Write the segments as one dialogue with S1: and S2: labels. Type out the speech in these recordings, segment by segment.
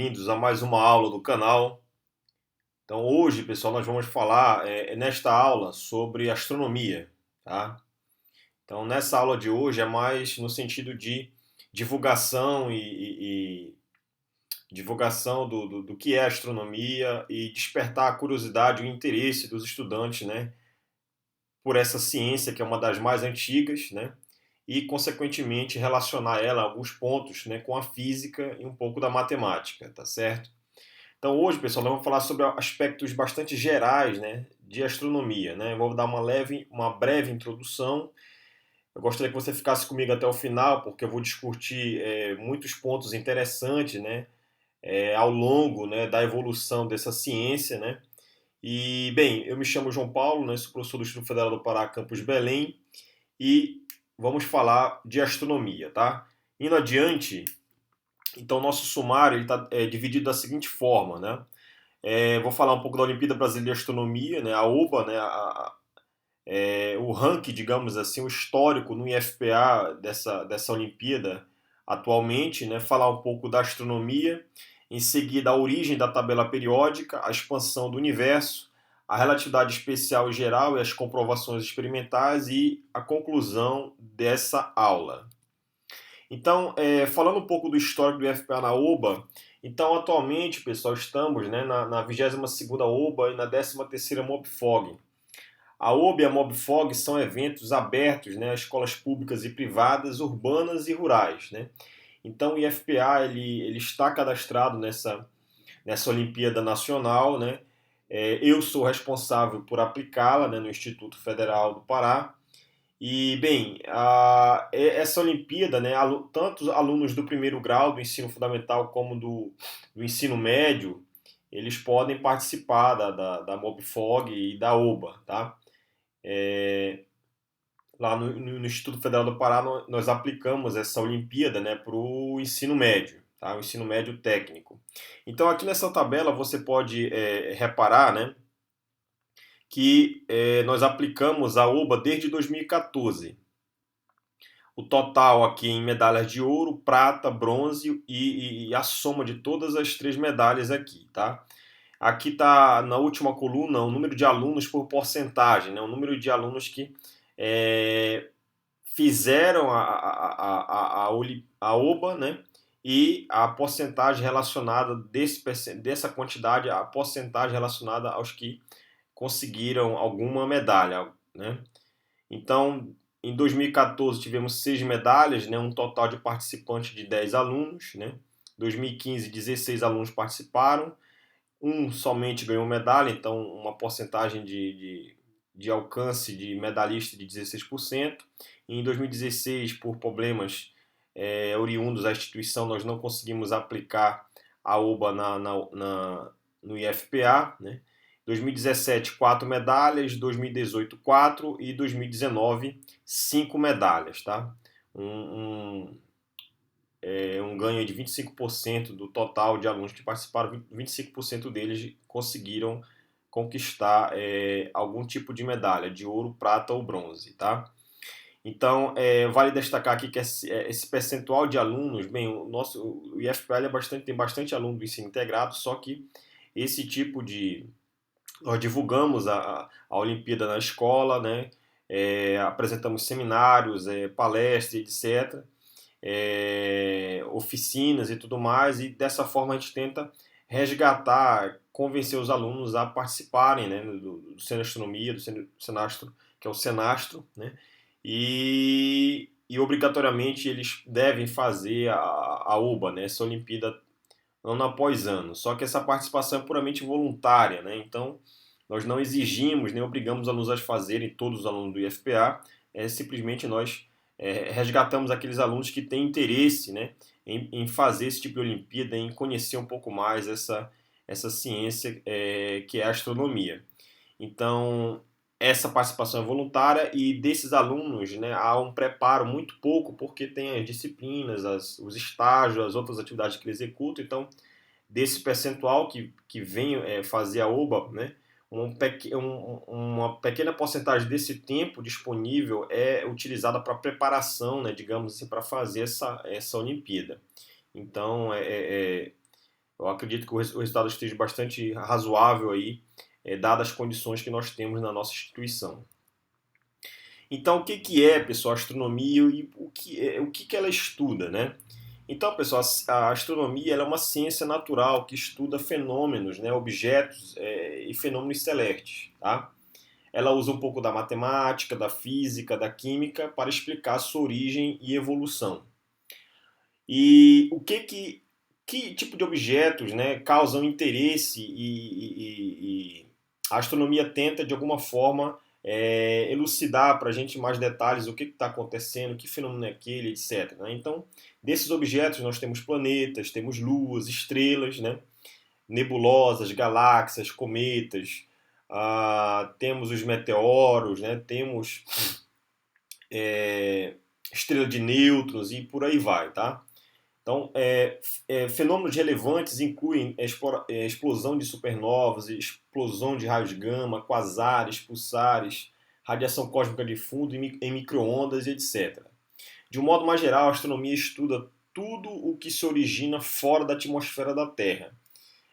S1: Bem-vindos a mais uma aula do canal. Então, hoje, pessoal, nós vamos falar nesta aula sobre astronomia, tá? Então, nessa aula de hoje é mais no sentido de divulgação e divulgação do que é astronomia e despertar a curiosidade e o interesse dos estudantes, né, por essa ciência que é uma das mais antigas, né? E, consequentemente, relacionar ela a alguns pontos, né, com a física e um pouco da matemática, tá certo? Então hoje, pessoal, nós vamos falar sobre aspectos bastante gerais, né, de astronomia, né? Eu vou dar uma breve introdução. Eu gostaria que você ficasse comigo até o final, porque eu vou discutir muitos pontos interessantes, né, ao longo, né, da evolução dessa ciência, né? E bem, eu me chamo João Paulo, né, sou professor do Instituto Federal do Pará, campus Belém, e vamos falar de astronomia, tá? Indo adiante, então nosso sumário está dividido da seguinte forma, né? Vou falar um pouco da Olimpíada Brasileira de Astronomia, né, a OBA, né, o ranking, digamos assim, o histórico no IFPA dessa Olimpíada atualmente, né, falar um pouco da astronomia, em seguida a origem da tabela periódica, a expansão do universo, a relatividade especial e geral e as comprovações experimentais e a conclusão dessa aula. Então, falando um pouco do histórico do IFPA na OBA, então atualmente, pessoal, estamos, né, na 22ª OBA e na 13ª MobFog. A OBA e a MobFog são eventos abertos, né, a escolas públicas e privadas, urbanas e rurais, né? Então o IFPA ele está cadastrado nessa Olimpíada Nacional, né? Eu sou responsável por aplicá-la, né, no Instituto Federal do Pará. E, bem, essa Olimpíada, né, tanto alunos do primeiro grau do ensino fundamental como do ensino médio, eles podem participar da MobFog e da OBA, tá? Lá no Instituto Federal do Pará, nós aplicamos essa Olimpíada, né, para o ensino médio, tá? O ensino médio técnico. Então, aqui nessa tabela você pode reparar, né, que nós aplicamos a OBA desde 2014. O total aqui em medalhas de ouro, prata, bronze e a soma de todas as três medalhas aqui, tá? Aqui está na última coluna o número de alunos por porcentagem, né? O número de alunos que fizeram a OBA, né? E a porcentagem relacionada dessa quantidade, a porcentagem relacionada aos que conseguiram alguma medalha, né? Então, em 2014 tivemos 6 medalhas, né, um total de participantes de 10 alunos. Né? Em 2015, 16 alunos participaram, um somente ganhou medalha, então uma porcentagem de alcance de medalhista de 16%. E em 2016, por problemas oriundos da instituição, nós não conseguimos aplicar a OBA no IFPA. Né? 2017, 4 medalhas, 2018, 4 e 2019, 5 medalhas. Tá? Um ganho de 25% do total de alunos que participaram, 25% deles conseguiram conquistar algum tipo de medalha, de ouro, prata ou bronze. Tá? Então, vale destacar aqui que esse percentual de alunos, bem, o IFPL tem bastante aluno do ensino integrado, só que esse tipo de nós divulgamos a Olimpíada na escola, né? Apresentamos seminários, palestras, etc., oficinas e tudo mais, e dessa forma a gente tenta resgatar, convencer os alunos a participarem, né, do Centro de Astronomia, do Senastro, que é o Senastro, né? E obrigatoriamente eles devem fazer a UBA, né, essa Olimpíada ano após ano. Só que essa participação é puramente voluntária, né? Então, nós não exigimos nem obrigamos os alunos a fazerem, todos os alunos do IFPA, simplesmente nós resgatamos aqueles alunos que têm interesse, né, em fazer esse tipo de Olimpíada, em conhecer um pouco mais essa ciência que é a astronomia. Então, essa participação é voluntária e desses alunos, né, há um preparo muito pouco, porque tem as disciplinas, os estágios, as outras atividades que eles executam. Então, desse percentual que vem fazer a OBA, né, uma pequena porcentagem desse tempo disponível é utilizada para preparação, né, digamos assim, para fazer essa Olimpíada. Então, Eu acredito que o resultado esteja bastante razoável aí, dadas as condições que nós temos na nossa instituição. Então, o que que é, pessoal, a astronomia e o que que ela estuda, né? Então, pessoal, a astronomia ela é uma ciência natural que estuda fenômenos, né, objetos e fenômenos celestes, tá? Ela usa um pouco da matemática, da física, da química para explicar sua origem e evolução. E que tipo de objetos, né, causam interesse e a astronomia tenta de alguma forma elucidar para a gente mais detalhes o que está acontecendo, que fenômeno é aquele, etc. Né? Então, desses objetos nós temos planetas, temos luas, estrelas, né, nebulosas, galáxias, cometas, temos os meteoros, né, temos estrela de nêutrons e por aí vai, tá? Então, fenômenos relevantes incluem explosão de supernovas, explosão de raios gama, quasares, pulsares, radiação cósmica de fundo em microondas, etc. De um modo mais geral, a astronomia estuda tudo o que se origina fora da atmosfera da Terra.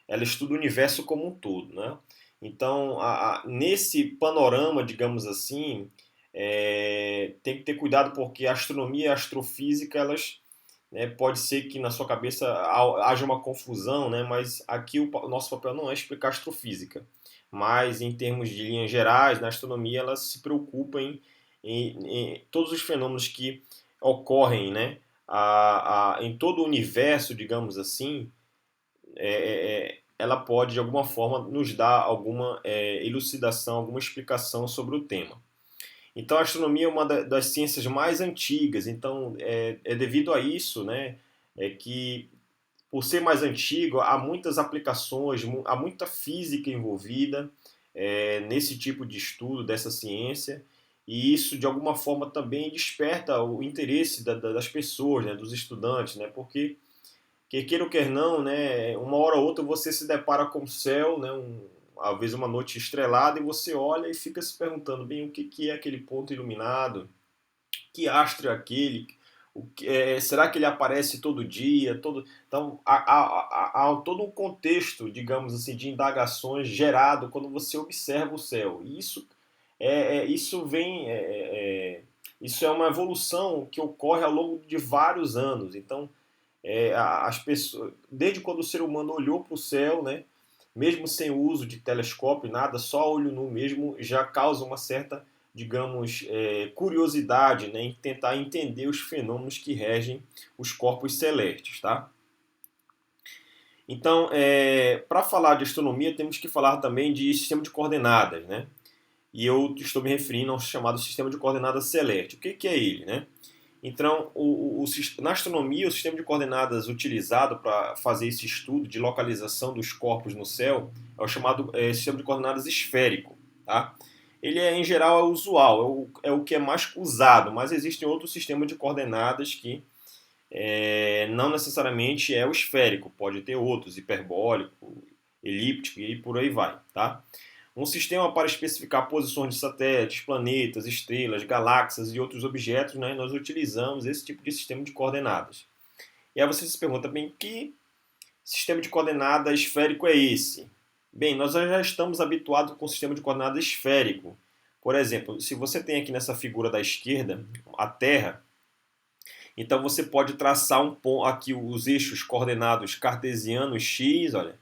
S1: Ela estuda o universo como um todo, né? Então, nesse panorama, digamos assim, tem que ter cuidado porque a astronomia e a astrofísica elas pode ser que na sua cabeça haja uma confusão, né? Mas aqui o nosso papel não é explicar astrofísica, mas em termos de linhas gerais, na astronomia ela se preocupa em todos os fenômenos que ocorrem, né? Em todo o universo, digamos assim, ela pode de alguma forma nos dar alguma elucidação, alguma explicação sobre o tema. Então, a astronomia é uma das ciências mais antigas. Então, devido a isso, né, que por ser mais antigo, há muitas aplicações, há muita física envolvida nesse tipo de estudo dessa ciência. E isso, de alguma forma, também desperta o interesse das pessoas, né, dos estudantes, né, porque que queira ou quer não, né, uma hora ou outra você se depara com o céu, né, às vezes uma noite estrelada, e você olha e fica se perguntando, bem, o que, que é aquele ponto iluminado? Que astro é aquele? Será que ele aparece todo dia? Então, há todo um contexto, digamos assim, de indagações gerado quando você observa o céu. E isso vem... isso é uma evolução que ocorre ao longo de vários anos. Então, as pessoas, desde quando o ser humano olhou para o céu, né, mesmo sem o uso de telescópio, nada, só olho nu mesmo já causa uma certa, digamos, curiosidade, né, em tentar entender os fenômenos que regem os corpos celestes, tá? Então, para falar de astronomia, temos que falar também de sistema de coordenadas, né? E eu estou me referindo ao chamado sistema de coordenadas celeste. O que, que é ele, né? Então, na astronomia, o sistema de coordenadas utilizado para fazer esse estudo de localização dos corpos no céu é o chamado sistema de coordenadas esférico. Tá? Ele, em geral, é usual, é o que é mais usado, mas existem outros sistemas de coordenadas que não necessariamente é o esférico, pode ter outros, hiperbólico, elíptico e por aí vai. Tá? Um sistema para especificar posições de satélites, planetas, estrelas, galáxias e outros objetos, né, nós utilizamos esse tipo de sistema de coordenadas. E aí você se pergunta, bem, que sistema de coordenadas esférico é esse? Bem, nós já estamos habituados com o sistema de coordenadas esférico. Por exemplo, se você tem aqui nessa figura da esquerda a Terra, então você pode traçar aqui os eixos coordenados cartesianos x, olha,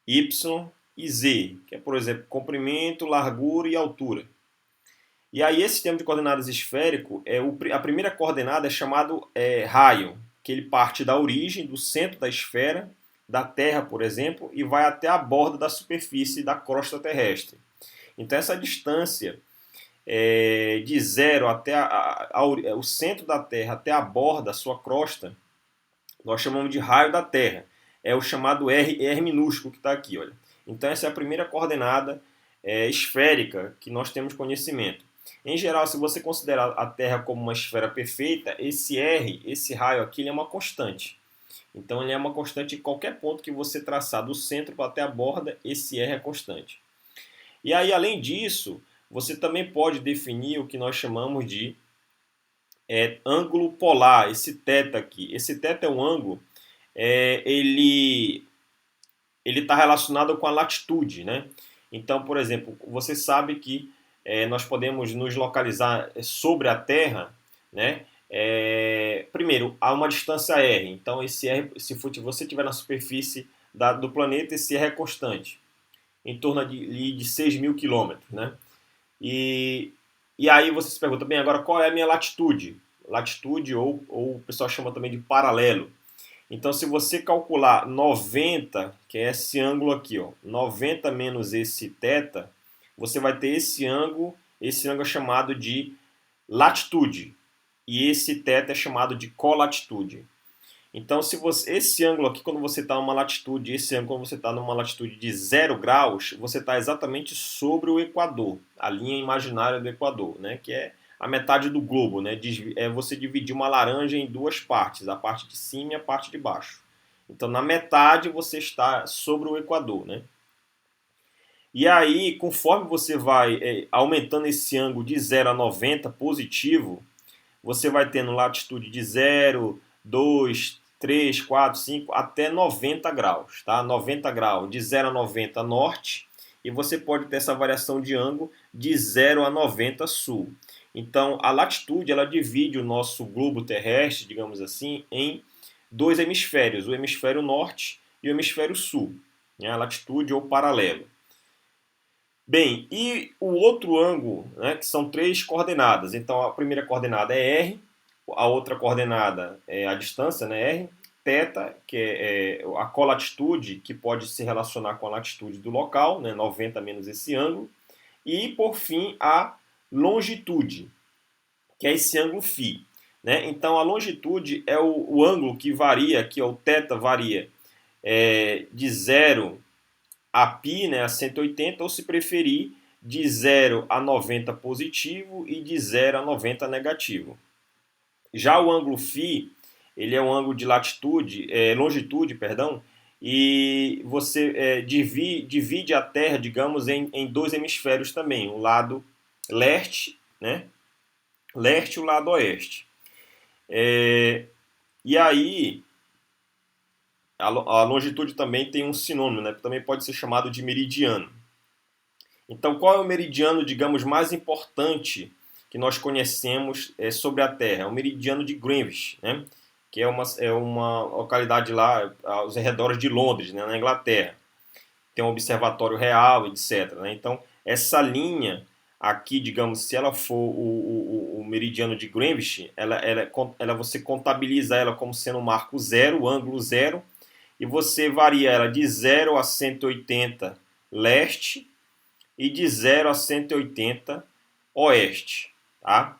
S1: y e z, que é, por exemplo, comprimento, largura e altura. E aí esse sistema de coordenadas esférico, a primeira coordenada é chamado raio, que ele parte da origem, do centro da esfera, da Terra, por exemplo, e vai até a borda da superfície da crosta terrestre. Então essa distância de zero até o centro da Terra até a borda, a sua crosta, nós chamamos de raio da Terra. É o chamado R minúsculo que está aqui, olha. Então essa é a primeira coordenada esférica que nós temos conhecimento. Em geral, se você considerar a Terra como uma esfera perfeita, esse R, esse raio aqui, ele é uma constante. Então ele é uma constante em qualquer ponto que você traçar do centro até a borda, esse R é constante. E aí, além disso, você também pode definir o que nós chamamos de ângulo polar, esse θ aqui. Esse θ é um ângulo, ele ele está relacionado com a latitude, né? Então, por exemplo, você sabe que nós podemos nos localizar sobre a Terra, né? Primeiro, há uma distância r. Então, esse r, se você estiver na superfície do planeta, esse r é constante, em torno de 6 mil quilômetros, né? E, e aí você se pergunta, bem, agora qual é a minha latitude? Latitude, ou o pessoal chama também de paralelo. Então, se você calcular 90, que é esse ângulo aqui, ó, 90 menos esse θ, você vai ter esse ângulo é chamado de latitude, e esse θ é chamado de colatitude. Então, se você, esse ângulo aqui, quando você está numa latitude, esse ângulo, quando você está numa latitude de 0 graus, você está exatamente sobre o Equador, a linha imaginária do Equador, né? Que é a metade do globo, né? É você dividir uma laranja em duas partes, a parte de cima e a parte de baixo. Então, na metade você está sobre o Equador, né? E aí, conforme você vai aumentando esse ângulo de 0 a 90 positivo, você vai tendo latitude de 0, 2, 3, 4, 5, até 90 graus. Tá? 90 graus, de 0 a 90 norte, e você pode ter essa variação de ângulo de 0 a 90 sul. Então, a latitude ela divide o nosso globo terrestre, digamos assim, em dois hemisférios, o hemisfério norte e o hemisfério sul, né? A latitude ou paralelo. Bem, e o outro ângulo, né, que são três coordenadas. Então, a primeira coordenada é R, a outra coordenada é a distância, né, R, θ, que é a colatitude, que pode se relacionar com a latitude do local, né, 90 menos esse ângulo, e, por fim, a longitude, que é esse ângulo φ. Né? Então, a longitude é o ângulo que varia, aqui ó, o θ varia de 0 a π, né, a 180, ou se preferir, de 0 a 90 positivo e de 0 a 90 negativo. Já o ângulo φ, ele é um ângulo de longitude, perdão, e você divide a Terra, digamos, em dois hemisférios também, o lado leste, né, leste e o lado oeste. E aí, a longitude também tem um sinônimo, né? Também pode ser chamado de meridiano. Então, qual é o meridiano, digamos, mais importante que nós conhecemos sobre a Terra? É o meridiano de Greenwich, né? Que é uma localidade lá aos arredores de Londres, né? Na Inglaterra. Tem um observatório real, etc. Né? Então, essa linha aqui, digamos, se ela for o meridiano de Greenwich, você contabiliza ela como sendo um marco zero, o ângulo zero, e você varia ela de 0 a 180 leste e de 0 a 180 oeste. Tá?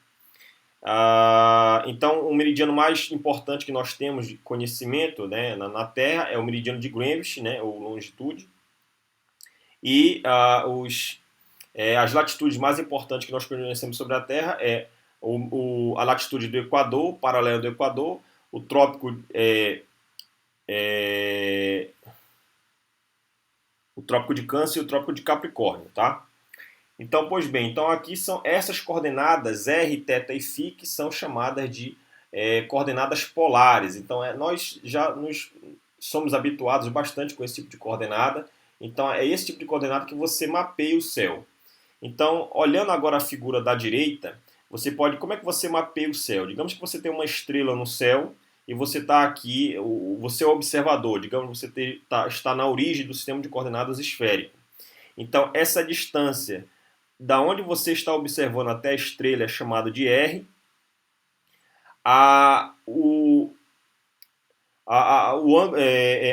S1: Então, o meridiano mais importante que nós temos de conhecimento, né, na Terra é o meridiano de Greenwich, né, ou longitude, e as latitudes mais importantes que nós conhecemos sobre a Terra é a latitude do Equador, paralelo do Equador, o trópico o trópico de Câncer e o trópico de Capricórnio, tá? Então, pois bem, então aqui são essas coordenadas R, θ e φ que são chamadas de coordenadas polares. Então, nós já somos habituados bastante com esse tipo de coordenada. Então, é esse tipo de coordenada que você mapeia o céu. Então, olhando agora a figura da direita, como é que você mapeia o céu? Digamos que você tem uma estrela no céu e você está aqui, você é o observador, digamos que você está na origem do sistema de coordenadas esférico. Então, essa distância da onde você está observando até a estrela é chamada de R.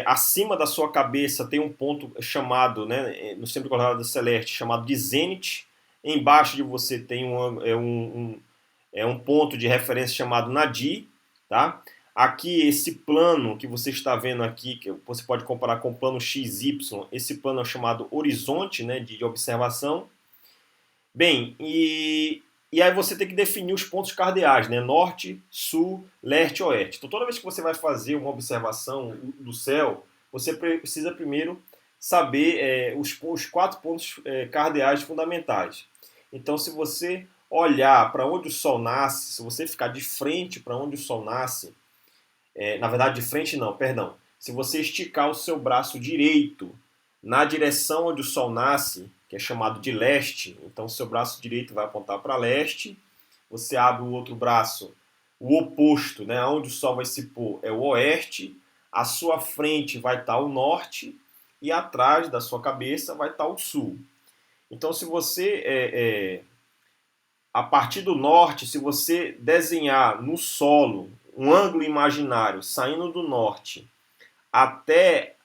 S1: Acima da sua cabeça tem um ponto chamado, né, no sistema de coordenadas celeste, chamado de zênite. Embaixo de você tem um ponto de referência chamado nadir. Tá? Aqui, esse plano que você está vendo aqui, que você pode comparar com o plano XY, esse plano é chamado horizonte, né, de observação. Bem, e aí você tem que definir os pontos cardeais, né? Norte, sul, leste e oeste. Então, toda vez que você vai fazer uma observação do céu, você precisa primeiro saber os 4 pontos cardeais fundamentais. Então, se você olhar para onde o Sol nasce, se você ficar de frente para onde o Sol nasce, na verdade, de frente não, perdão. Se você esticar o seu braço direito na direção onde o Sol nasce, que é chamado de leste. Então, seu braço direito vai apontar para leste. Você abre o outro braço, o oposto, né, onde o Sol vai se pôr, é o oeste. À sua frente vai estar o norte e atrás da sua cabeça vai estar o sul. Então, se você, a partir do norte, se você desenhar no solo um ângulo imaginário saindo do norte até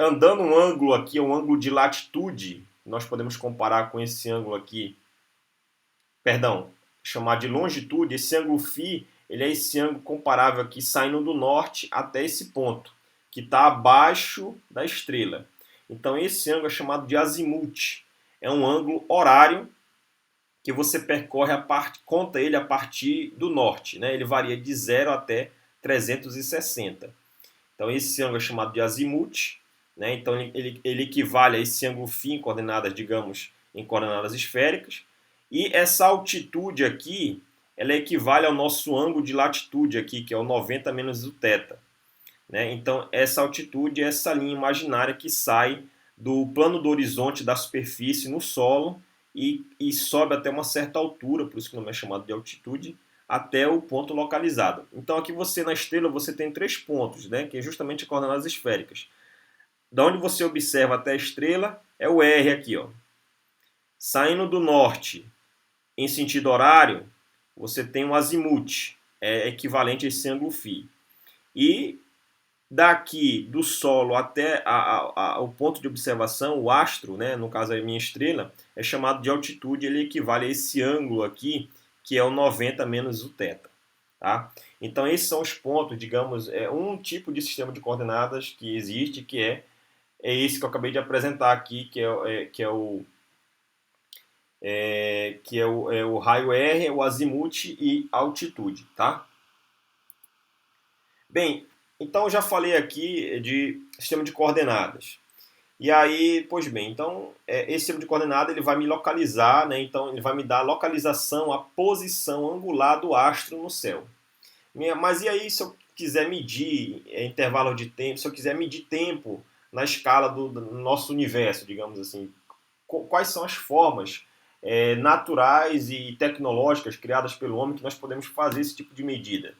S1: andando um ângulo aqui, um ângulo de latitude, nós podemos comparar com esse ângulo aqui, perdão, chamar de longitude, esse ângulo φ, ele é esse ângulo comparável aqui, saindo do norte até esse ponto, que está abaixo da estrela. Então esse ângulo é chamado de azimuth, é um ângulo horário que você percorre conta ele a partir do norte, né? Ele varia de 0 até 360. Então esse ângulo é chamado de azimuth, né? Então ele equivale a esse ângulo φ em coordenadas, digamos, em coordenadas esféricas. E essa altitude aqui, ela equivale ao nosso ângulo de latitude aqui, que é o 90 menos o θ. Né? Então essa altitude é essa linha imaginária que sai do plano do horizonte da superfície no solo e sobe até uma certa altura, por isso que o nome é chamado de altitude, até o ponto localizado. Então aqui você na estrela você tem 3 pontos, né, que é justamente coordenadas esféricas. Da onde você observa até a estrela é o R aqui, ó. Saindo do norte em sentido horário, você tem um azimuth, é equivalente a esse ângulo φ. E daqui do solo até o ponto de observação, o astro, né, no caso a minha estrela, é chamado de altitude, ele equivale a esse ângulo aqui, que é o 90 menos o θ. Tá? Então esses são os pontos, digamos, é um tipo de sistema de coordenadas que existe, que é esse que eu acabei de apresentar aqui, que é o raio R, o azimuth e a altitude. Tá? Bem, então eu já falei aqui de sistema de coordenadas. E aí, pois bem, então esse sistema de coordenada ele vai me localizar, né? Então ele vai me dar a localização, a posição angular do astro no céu. Mas e aí se eu quiser medir intervalo de tempo, se eu quiser medir tempo na escala do nosso universo, digamos assim, quais são as formas naturais e tecnológicas criadas pelo homem que nós podemos fazer esse tipo de medida?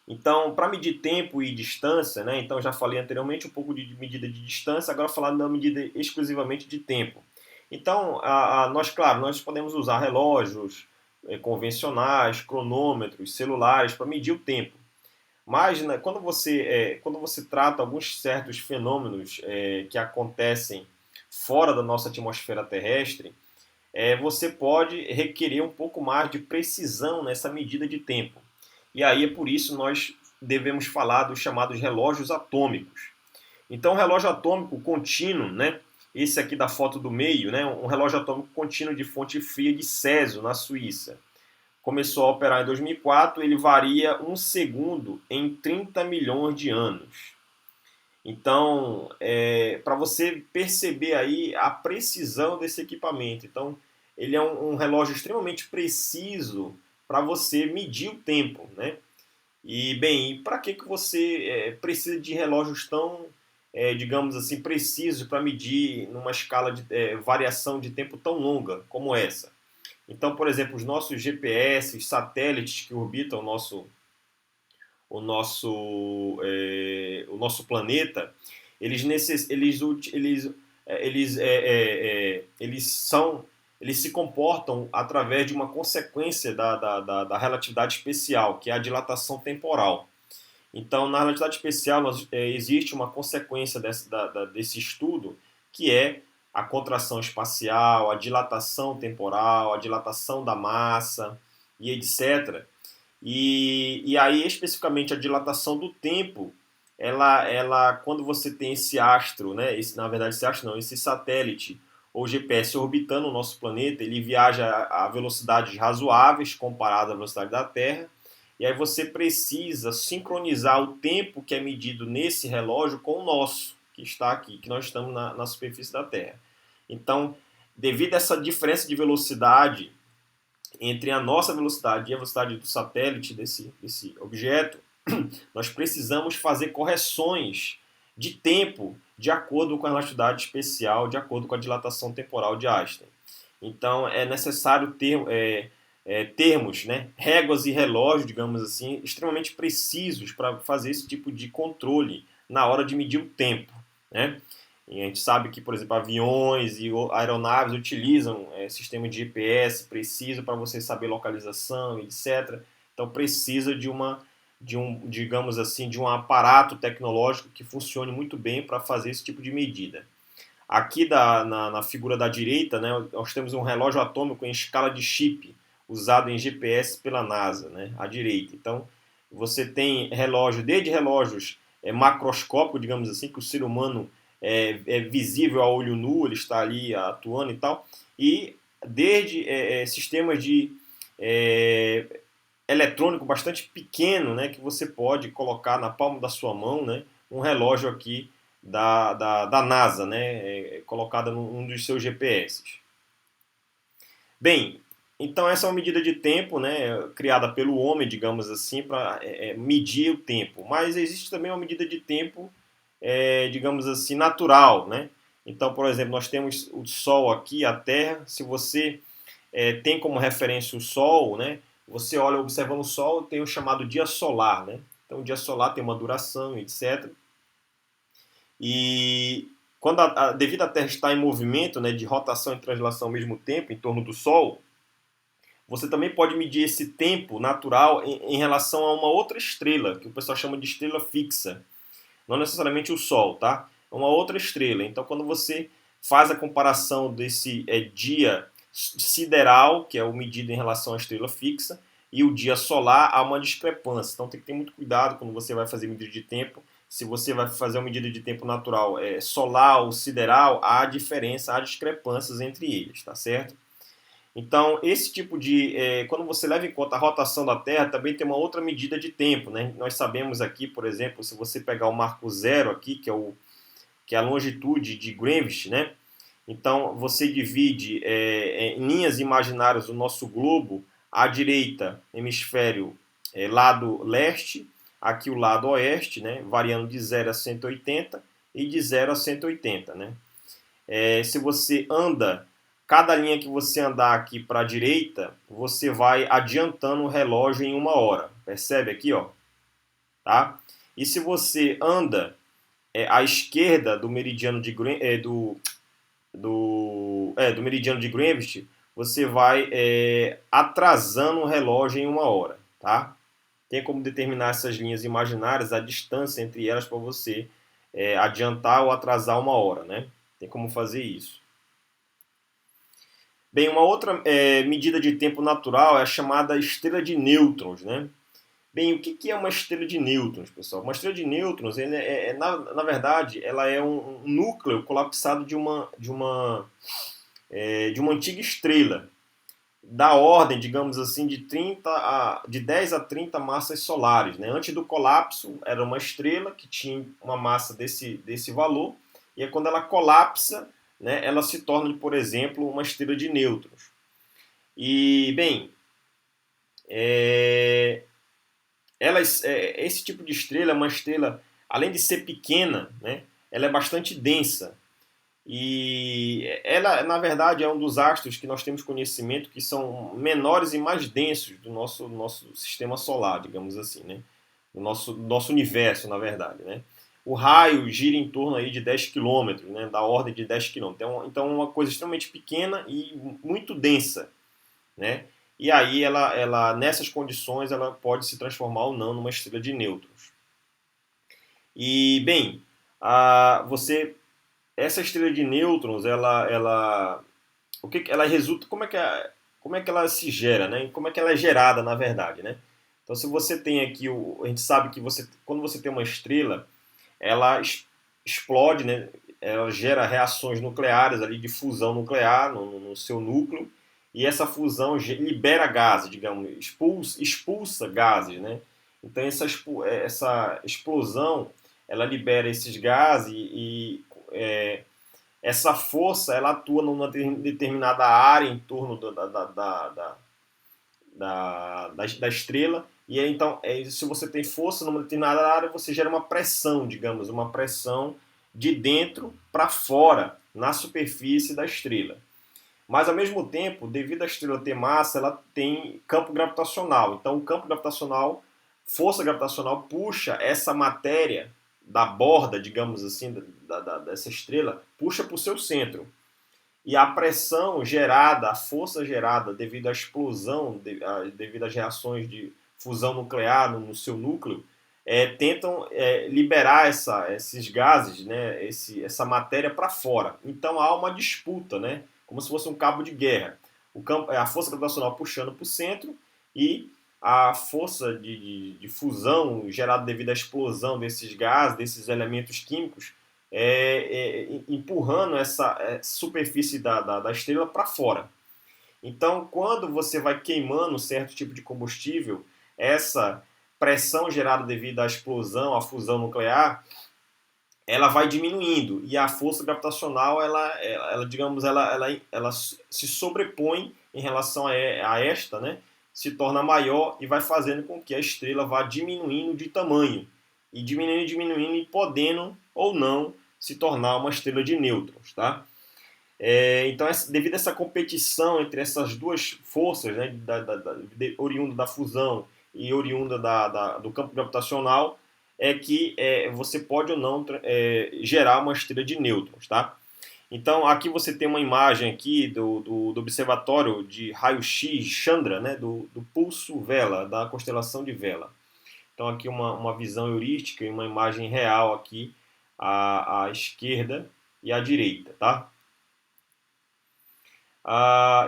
S1: Então, para medir tempo e distância, né? Então já falei anteriormente um pouco de medida de distância, agora falando da medida exclusivamente de tempo. Então, claro, nós podemos usar relógios convencionais, cronômetros, celulares para medir o tempo. Mas né, quando você trata alguns certos fenômenos que acontecem fora da nossa atmosfera terrestre, você pode requerer um pouco mais de precisão nessa medida de tempo. E aí é por isso nós devemos falar dos chamados relógios atômicos. Então, o relógio atômico contínuo, né, esse aqui da foto do meio, né, um relógio atômico contínuo de fonte fria de Césio, na Suíça. Começou a operar em 2004, ele varia 1 segundo em 30 milhões de anos. Então, para você perceber aí a precisão desse equipamento. Então, ele é um relógio extremamente preciso para você medir o tempo, né? E, bem, para que você precisa de relógios tão, digamos assim, precisos para medir numa escala de variação de tempo tão longa como essa? Então, por exemplo, os nossos GPS, satélites que orbitam o nosso planeta, eles se comportam através de uma consequência da relatividade especial, que é a dilatação temporal. Então, na relatividade especial, existe uma consequência desse estudo, que é a contração espacial, a dilatação temporal, a dilatação da massa e etc. E aí, especificamente, a dilatação do tempo, quando você tem esse astro, né, na verdade, esse astro não, esse satélite ou GPS orbitando o nosso planeta, ele viaja a velocidades razoáveis comparado à velocidade da Terra, e aí você precisa sincronizar o tempo que é medido nesse relógio com o nosso, que está aqui, que nós estamos na superfície da Terra. Então, devido a essa diferença de velocidade entre a nossa velocidade e a velocidade do satélite desse objeto, nós precisamos fazer correções de tempo de acordo com a relatividade especial, de acordo com a dilatação temporal de Einstein. Então é necessário termos, né, réguas e relógios, digamos assim, extremamente precisos para fazer esse tipo de controle na hora de medir o tempo, né? E a gente sabe que, por exemplo, aviões e aeronaves utilizam sistemas de GPS preciso para você saber localização, etc. Então precisa digamos assim, de um aparato tecnológico que funcione muito bem para fazer esse tipo de medida. Aqui na figura da direita, né, nós temos um relógio atômico em escala de chip, usado em GPS pela NASA, né, à direita. Então, você tem desde relógios macroscópicos, digamos assim, que o ser humano é visível a olho nu, ele está ali atuando e tal, e desde sistemas de é, eletrônico bastante pequeno, né, que você pode colocar na palma da sua mão, né, um relógio aqui da NASA, né, colocada num dos seus GPS. Bem, então essa é uma medida de tempo, né, criada pelo homem, digamos assim, para medir o tempo. Mas existe também uma medida de tempo, digamos assim, natural, né? Então, por exemplo, nós temos o Sol aqui, a Terra. Se você tem como referência o Sol, né? Você olha observando o Sol, tem o chamado dia solar, né? Então, o dia solar tem uma duração, etc. E quando devido à Terra estar em movimento, né, de rotação e translação ao mesmo tempo em torno do Sol, você também pode medir esse tempo natural em relação a uma outra estrela, que o pessoal chama de estrela fixa. Não necessariamente o Sol, tá? É uma outra estrela. Então, quando você faz a comparação desse dia sideral, que é o medido em relação à estrela fixa, e o dia solar, há uma discrepância. Então, tem que ter muito cuidado quando você vai fazer medida de tempo. Se você vai fazer uma medida de tempo natural solar ou sideral, há diferença, há discrepâncias entre eles, tá certo? Então, esse tipo de. Quando você leva em conta a rotação da Terra, também tem uma outra medida de tempo, né? Nós sabemos aqui, por exemplo, se você pegar o marco zero aqui, que é a longitude de Greenwich, né? Então, você divide em linhas imaginárias o nosso globo, à direita, hemisfério lado leste, aqui o lado oeste, né? Variando de 0 a 180 e de 0 a 180, né? Se você anda, cada linha que você andar aqui para a direita, você vai adiantando o relógio em 1 hora. Percebe aqui, ó? Tá? E se você anda à esquerda do meridiano do meridiano de Greenwich, você vai atrasando o relógio em 1 hora, tá? Tem como determinar essas linhas imaginárias, a distância entre elas para você adiantar ou atrasar 1 hora, né? Tem como fazer isso. Bem, uma outra medida de tempo natural é a chamada estrela de nêutrons, né? Bem, o que é uma estrela de nêutrons, pessoal? Uma estrela de nêutrons, na verdade, ela é um núcleo colapsado de uma antiga estrela, da ordem, digamos assim, de 10 a 30 massas solares, né? Antes do colapso, era uma estrela que tinha uma massa desse valor, e quando ela colapsa, né, ela se torna, por exemplo, uma estrela de nêutrons. E, bem, esse tipo de estrela é uma estrela, além de ser pequena, né, ela é bastante densa. E ela, na verdade, é um dos astros que nós temos conhecimento que são menores e mais densos do nosso sistema solar, digamos assim, né? Do nosso universo, na verdade, né? O raio gira em torno aí de 10 quilômetros, né? Da ordem de 10 quilômetros. Então, é uma coisa extremamente pequena e muito densa, né? E aí, nessas condições, ela pode se transformar ou não numa estrela de nêutrons. E, bem, você essa estrela de nêutrons, ela resulta, como é que ela se gera, né? Como é que ela é gerada, na verdade, né? Então, se você tem aqui, a gente sabe que quando você tem uma estrela, ela explode, né? Ela gera reações nucleares ali de fusão nuclear no seu núcleo, e essa fusão libera gases, digamos, expulsa gases, né? Então, essa explosão, ela libera esses gases é, essa força ela atua numa determinada área em torno da estrela, E aí, então, se você tem força numa determinada área, você gera uma pressão, digamos, uma pressão de dentro para fora, na superfície da estrela. Mas, ao mesmo tempo, devido à estrela ter massa, ela tem campo gravitacional. Então, o campo gravitacional, força gravitacional, puxa essa matéria da borda, digamos assim, dessa estrela, puxa para o seu centro. E a pressão gerada, a força gerada devido à explosão, devido às reações de fusão nuclear no seu núcleo, tentam liberar esses gases, né, essa matéria para fora. Então há uma disputa, né, como se fosse um cabo de guerra. A força gravitacional puxando para o centro e a força de fusão gerada devido à explosão desses gases, desses elementos químicos, empurrando essa superfície da estrela para fora. Então, quando você vai queimando certo tipo de combustível, essa pressão gerada devido à explosão, à fusão nuclear, ela vai diminuindo e a força gravitacional, digamos, ela se sobrepõe em relação a esta, né? Se torna maior e vai fazendo com que a estrela vá diminuindo de tamanho e diminuindo e podendo ou não se tornar uma estrela de nêutrons, tá? Então, devido a essa competição entre essas duas forças, né, oriunda da fusão e oriunda do campo gravitacional, que você pode ou não gerar uma estrela de nêutrons, tá? Então, aqui você tem uma imagem aqui do observatório de raio-x Chandra, né, do pulso Vela, da constelação de Vela. Então, aqui uma visão heurística e uma imagem real aqui à esquerda e à direita, tá?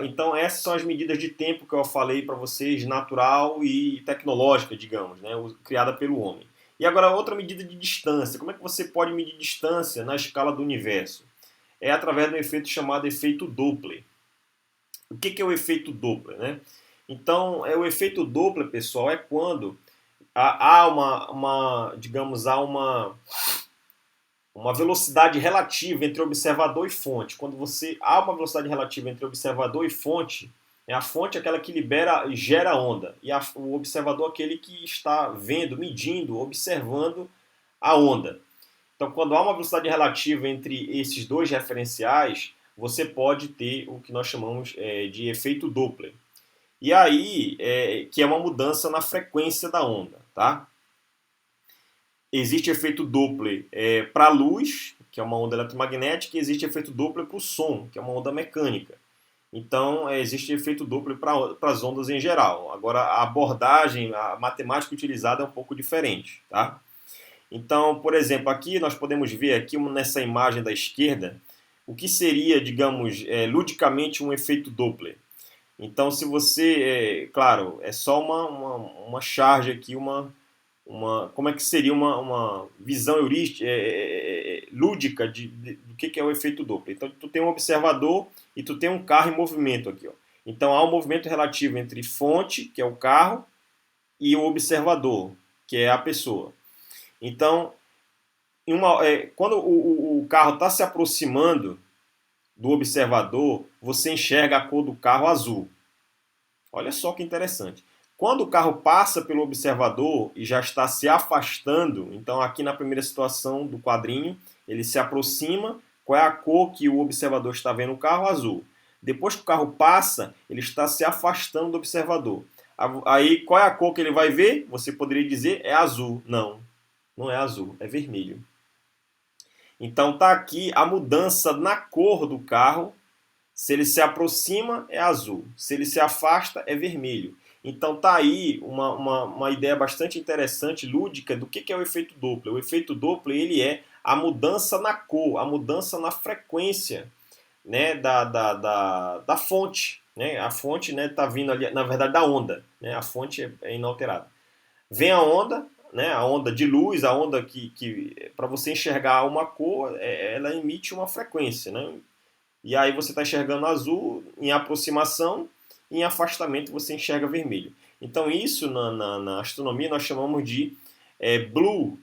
S1: Então, essas são as medidas de tempo que eu falei para vocês, natural e tecnológica, digamos, né, criada pelo homem. E agora, outra medida de distância. Como é que você pode medir distância na escala do universo? É através do efeito chamado efeito Doppler. O que é o efeito Doppler, né? Então, o efeito Doppler, pessoal, é quando há digamos, há uma velocidade relativa entre observador e fonte. Quando há uma velocidade relativa entre observador e fonte, a fonte é aquela que libera e gera onda, e o observador é aquele que está vendo, medindo, observando a onda. Então, quando há uma velocidade relativa entre esses dois referenciais, você pode ter o que nós chamamos de efeito Doppler. E aí, que é uma mudança na frequência da onda, tá? Existe efeito Doppler para a luz, que é uma onda eletromagnética, e existe efeito Doppler para o som, que é uma onda mecânica. Então, existe efeito Doppler para as ondas em geral. Agora, a abordagem, a matemática utilizada é um pouco diferente, tá? Então, por exemplo, aqui nós podemos ver aqui nessa imagem da esquerda o que seria, digamos, ludicamente um efeito Doppler. Então, se você, claro, é só uma charge aqui, como é que seria uma visão heurística, lúdica do que é o efeito Doppler. Então, tu tem um observador e tu tem um carro em movimento aqui, ó. Então, há um movimento relativo entre fonte, que é o carro, e o observador, que é a pessoa. Então, quando o carro está se aproximando do observador, você enxerga a cor do carro azul. Olha só que interessante. Quando o carro passa pelo observador e já está se afastando, então aqui na primeira situação do quadrinho, ele se aproxima, qual é a cor que o observador está vendo o carro? Azul. Depois que o carro passa, ele está se afastando do observador. Aí, qual é a cor que ele vai ver? Você poderia dizer, é azul. Não, não é azul, é vermelho. Então está aqui a mudança na cor do carro. Se ele se aproxima, é azul. Se ele se afasta, é vermelho. Então tá aí uma ideia bastante interessante, lúdica, do que é o efeito Doppler. O efeito Doppler ele é a mudança na cor, a mudança na frequência, né, da fonte. Né? A fonte está vindo ali, na verdade, da onda. Né? A fonte é inalterada. Vem a onda, né, a onda de luz, a onda que para você enxergar uma cor, ela emite uma frequência. Né? E aí você está enxergando azul em aproximação, em afastamento você enxerga vermelho. Então isso na astronomia nós chamamos de blue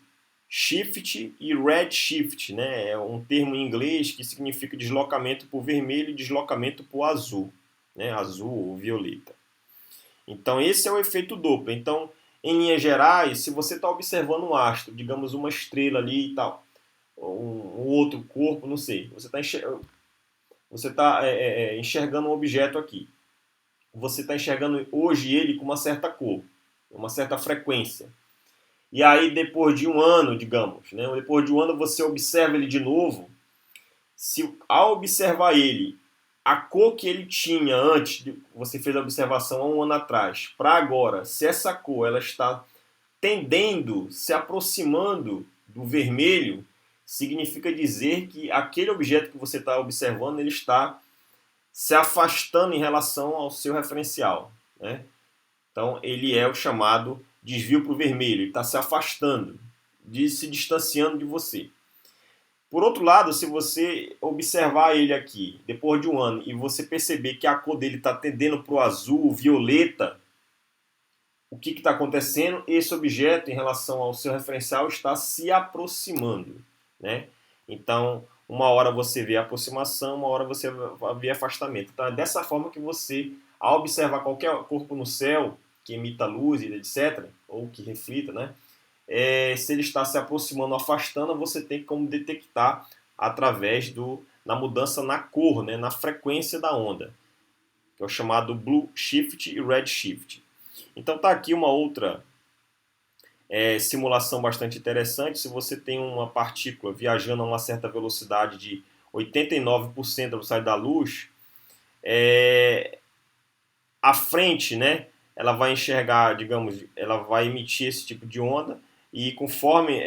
S1: shift e red shift, né? É um termo em inglês que significa deslocamento por vermelho e deslocamento por azul, né? Azul ou violeta. Então esse é o efeito Doppler. Então em linhas gerais, se você está observando um astro, digamos uma estrela ali e tal, um outro corpo, não sei, você está enxergando um objeto aqui. Você está enxergando hoje ele com uma certa cor, uma certa frequência. E aí, depois de um ano, digamos, né, depois de um ano você observa ele de novo. Se ao observar ele, a cor que ele tinha antes, de você fez a observação há um ano atrás, para agora, se essa cor ela está tendendo, se aproximando do vermelho, significa dizer que aquele objeto que você está observando ele está se afastando em relação ao seu referencial, né? Então ele é o chamado desvio para o vermelho, ele está se afastando, se distanciando de você. Por outro lado, se você observar ele aqui, depois de um ano, e você perceber que a cor dele está tendendo para o azul, violeta, o que está acontecendo? Esse objeto, em relação ao seu referencial, está se aproximando, né? Então, uma hora você vê aproximação, uma hora você vê afastamento. Então, é dessa forma que você, ao observar qualquer corpo no céu, que emita luz, etc., ou que reflita, né? Se ele está se aproximando ou afastando, você tem como detectar através da mudança na cor, né, na frequência da onda, que é o chamado blue shift e red shift. Então tá aqui uma outra simulação bastante interessante. Se você tem uma partícula viajando a uma certa velocidade de 89% da velocidade da luz, a frente, né, ela vai enxergar, digamos, ela vai emitir esse tipo de onda e conforme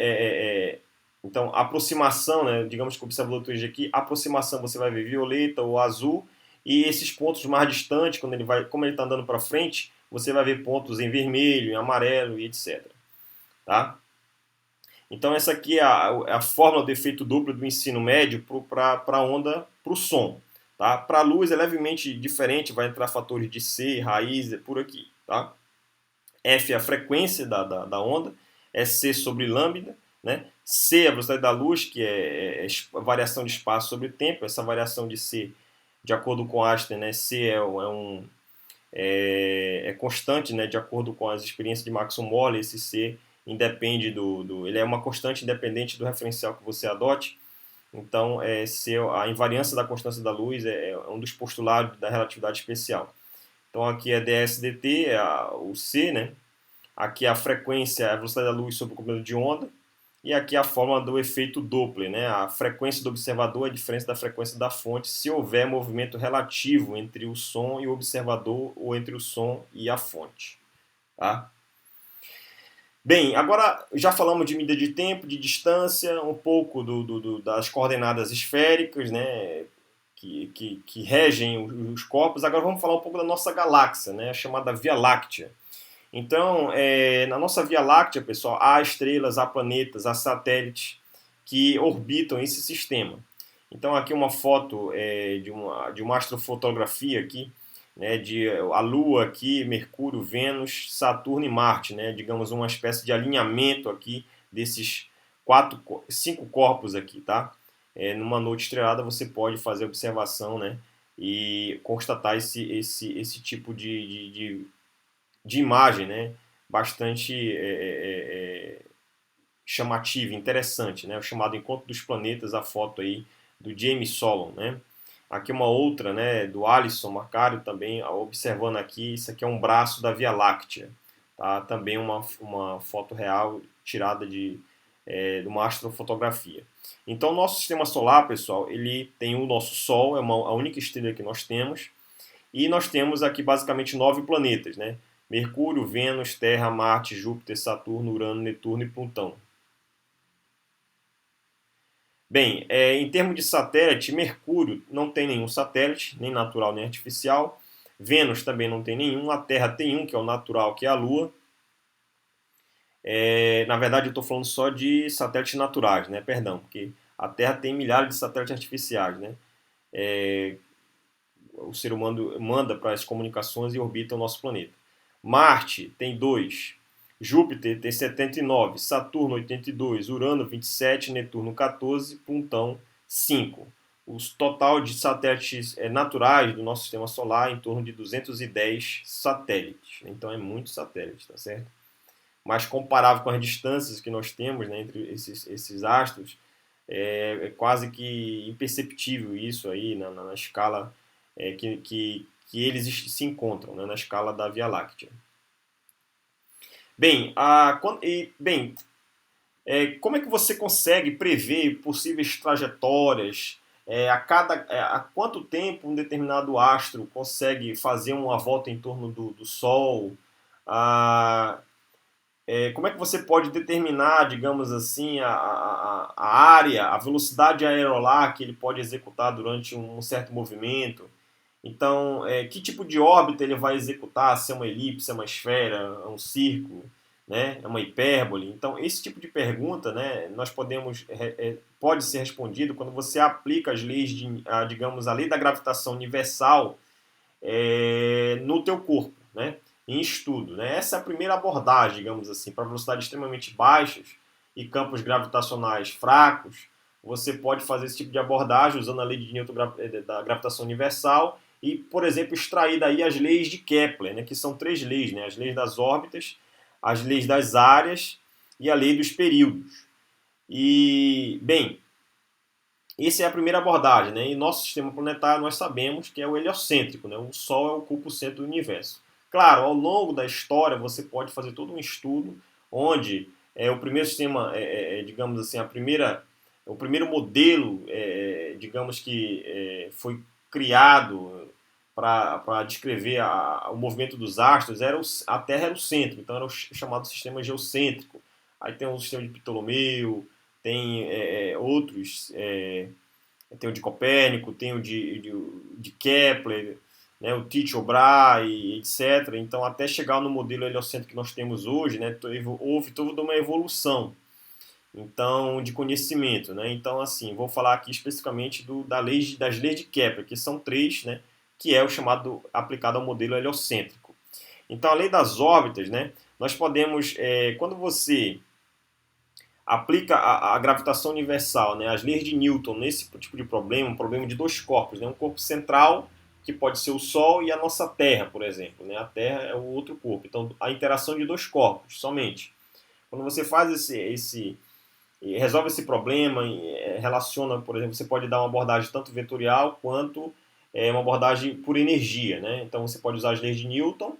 S1: então a aproximação, né, digamos que o observador esteja aqui, a aproximação você vai ver violeta ou azul e esses pontos mais distantes, quando ele vai, como ele está andando para frente, você vai ver pontos em vermelho, em amarelo e etc. Tá? Então essa aqui é a fórmula do efeito duplo do ensino médio para a onda, para o som. Tá? Para a luz é levemente diferente, vai entrar fatores de C, raiz, por aqui. Tá? F é a frequência da onda, é C sobre lambda, né? C é a velocidade da luz, que é a variação de espaço sobre tempo. Essa variação de C, de acordo com Einstein, né? C é constante, né? De acordo com as experiências de Maxwell Morley, esse C independe ele é uma constante independente do referencial que você adote. Então, a invariância da constância da luz é um dos postulados da relatividade especial. Então, aqui é ds/dt, o C, né? Aqui a frequência, a velocidade da luz sobre o comprimento de onda. E aqui a fórmula do efeito Doppler, né? A frequência do observador é a diferença da frequência da fonte se houver movimento relativo entre o som e o observador ou entre o som e a fonte. Tá? Bem, agora já falamos de medida de tempo, de distância, um pouco das coordenadas esféricas, né, que regem os corpos. Agora vamos falar um pouco da nossa galáxia, né, chamada Via Láctea. Então, na nossa Via Láctea, pessoal, há estrelas, há planetas, há satélites que orbitam esse sistema. Então, aqui uma foto de uma astrofotografia aqui, né, de a Lua aqui, Mercúrio, Vênus, Saturno e Marte, né, digamos uma espécie de alinhamento aqui desses 5 corpos aqui, tá? Numa noite estrelada você pode fazer observação, né, e constatar esse tipo de imagem, né, bastante chamativa, interessante, né, o chamado Encontro dos Planetas, a foto aí do James Solon, né. Aqui uma outra, né, do Alisson Macario também, observando aqui, isso aqui é um braço da Via Láctea, tá? Também uma foto real tirada de uma astrofotografia. Então, o nosso sistema solar, pessoal, ele tem o nosso Sol, a única estrela que nós temos, e nós temos aqui basicamente 9 planetas, né? Mercúrio, Vênus, Terra, Marte, Júpiter, Saturno, Urano, Netuno e Plutão. Bem, em termos de satélite, Mercúrio não tem nenhum satélite, nem natural nem artificial. Vênus também não tem nenhum. A Terra tem um, que é o natural, que é a Lua. Na verdade, eu estou falando só de satélites naturais, né? Perdão, porque a Terra tem milhares de satélites artificiais, né? O ser humano manda para as comunicações e orbita o nosso planeta. Marte tem 2. Júpiter tem 79, Saturno 82, Urano 27, Netuno 14, Plutão 5. O total de satélites naturais do nosso sistema solar é em torno de 210 satélites. Então é muito satélite, tá certo? mas comparável com as distâncias que nós temos, né, entre esses astros, é quase que imperceptível isso aí na escala que eles se encontram, né, na escala da Via Láctea. Bem, como é que você consegue prever possíveis trajetórias? A quanto tempo um determinado astro consegue fazer uma volta em torno do Sol? Ah, como é que você pode determinar, digamos assim, a área, a velocidade aerolar que ele pode executar durante um certo movimento? Então, que tipo de órbita ele vai executar? Se é uma elipse, é uma esfera, é um círculo, né? É uma hipérbole? Então, esse tipo de pergunta, né, pode ser respondido quando você aplica as leis digamos, a lei da gravitação universal no teu corpo, né? Em estudo, né? Essa é a primeira abordagem, digamos assim, para velocidades extremamente baixas e campos gravitacionais fracos. Você pode fazer esse tipo de abordagem usando a lei de Newton da gravitação universal e, por exemplo, extrair daí as leis de Kepler, né? Que são três leis, né? As leis das órbitas, as leis das áreas e a lei dos períodos. E, bem, essa é a primeira abordagem, né? E nosso sistema planetário nós sabemos que é o heliocêntrico, né? O Sol ocupa o centro do universo. Claro, ao longo da história você pode fazer todo um estudo onde o primeiro sistema, digamos assim, o primeiro modelo, digamos que foi criado para descrever o movimento dos astros, a Terra era o centro, então era o chamado sistema geocêntrico. Aí tem o sistema de Ptolomeu, tem outros, tem o de Copérnico, tem o de Kepler, né, o Tycho Brahe, etc. Então, até chegar no modelo heliocêntrico que nós temos hoje, né, houve toda uma evolução, então, de conhecimento, né? Então, assim, vou falar aqui especificamente das leis de Kepler, que são três, né, que é o chamado aplicado ao modelo heliocêntrico. Então, a lei das órbitas, né, nós podemos, quando você aplica a gravitação universal, né, as leis de Newton nesse tipo de problema, um problema de dois corpos, né, um corpo central, que pode ser o Sol, e a nossa Terra, por exemplo. Né, a Terra é o outro corpo. Então, a interação de dois corpos, somente. Quando você faz resolve esse problema, relaciona, por exemplo, você pode dar uma abordagem tanto vetorial quanto uma abordagem por energia. Né? Então, você pode usar as leis de Newton,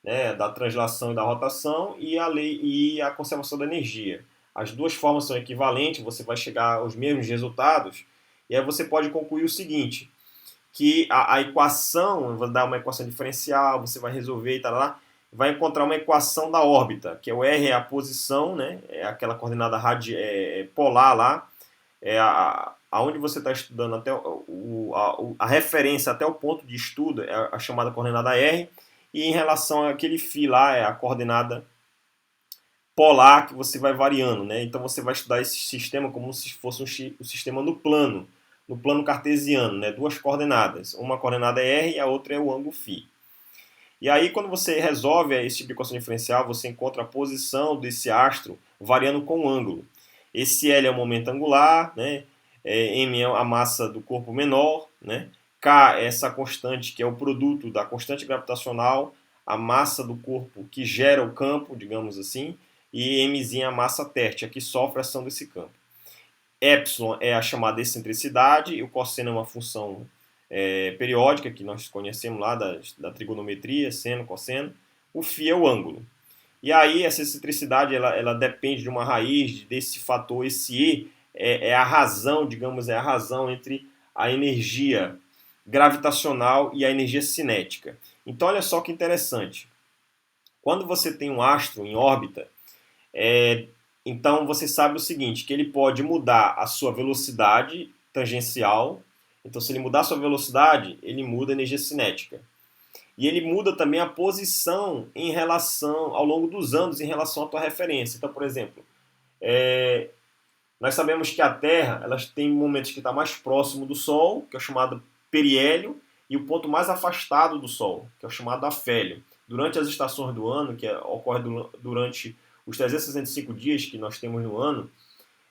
S1: né, da translação e da rotação, e a conservação da energia. As duas formas são equivalentes, você vai chegar aos mesmos resultados, e aí você pode concluir o seguinte, que a equação, vai dar uma equação diferencial, você vai resolver e tal, lá, vai encontrar uma equação da órbita, que é o R é a posição, né, é aquela coordenada polar lá, aonde você está estudando até a referência até o ponto de estudo é a chamada coordenada R, e em relação àquele φ lá, é a coordenada polar que você vai variando, né? Então você vai estudar esse sistema como se fosse um sistema no plano cartesiano, né? Duas coordenadas, uma coordenada é R e a outra é o ângulo φ. E aí quando você resolve esse tipo de equação diferencial, você encontra a posição desse astro variando com o ângulo. Esse L é o momento angular, né? M é a massa do corpo menor, né? K é essa constante que é o produto da constante gravitacional, a massa do corpo que gera o campo, digamos assim, e M é a massa térrea que sofre a ação desse campo. Epsilon é a chamada excentricidade, e o cosseno é uma função periódica que nós conhecemos lá da trigonometria, seno, cosseno. O φ é o ângulo. E aí essa excentricidade ela depende de uma raiz desse fator, esse E é a razão, digamos, é a razão entre a energia gravitacional e a energia cinética. Então olha só que interessante. Quando você tem um astro em órbita, então você sabe o seguinte, que ele pode mudar a sua velocidade tangencial. Então se ele mudar a sua velocidade, ele muda a energia cinética. E ele muda também a posição em relação, ao longo dos anos, em relação à tua referência. Então, por exemplo, nós sabemos que a Terra ela tem momentos que está mais próximo do Sol, que é o chamado periélio, e o ponto mais afastado do Sol, que é o chamado afélio. Durante as estações do ano, que ocorre durante os 365 dias que nós temos no ano,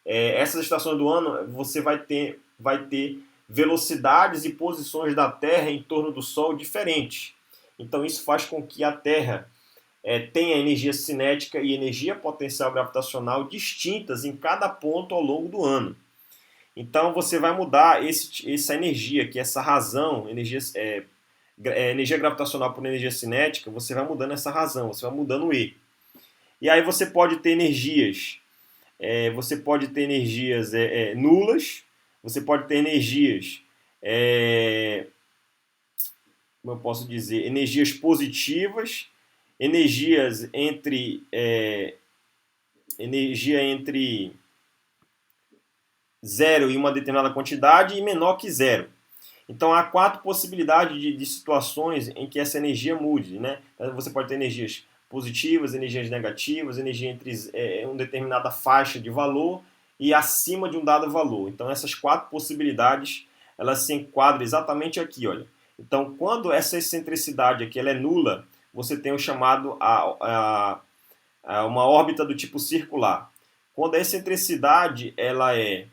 S1: essas estações do ano você vai ter velocidades e posições da Terra em torno do Sol diferentes. Então isso faz com que a Terra tem a energia cinética e energia potencial gravitacional distintas em cada ponto ao longo do ano. Então você vai mudar essa energia, que é essa razão, energia gravitacional por energia cinética, você vai mudando essa razão, você vai mudando o E. E aí você pode ter energias, nulas, você pode ter energias, como eu posso dizer, energias positivas, energia entre zero e uma determinada quantidade e menor que zero. Então há 4 possibilidades de situações em que essa energia mude, né? Você pode ter energias positivas, energias negativas, energia entre uma determinada faixa de valor e acima de um dado valor. Então essas 4 possibilidades elas se enquadram exatamente aqui, olha. Então quando essa excentricidade aqui ela é nula, você tem o chamado a uma órbita do tipo circular. Quando a excentricidade ela é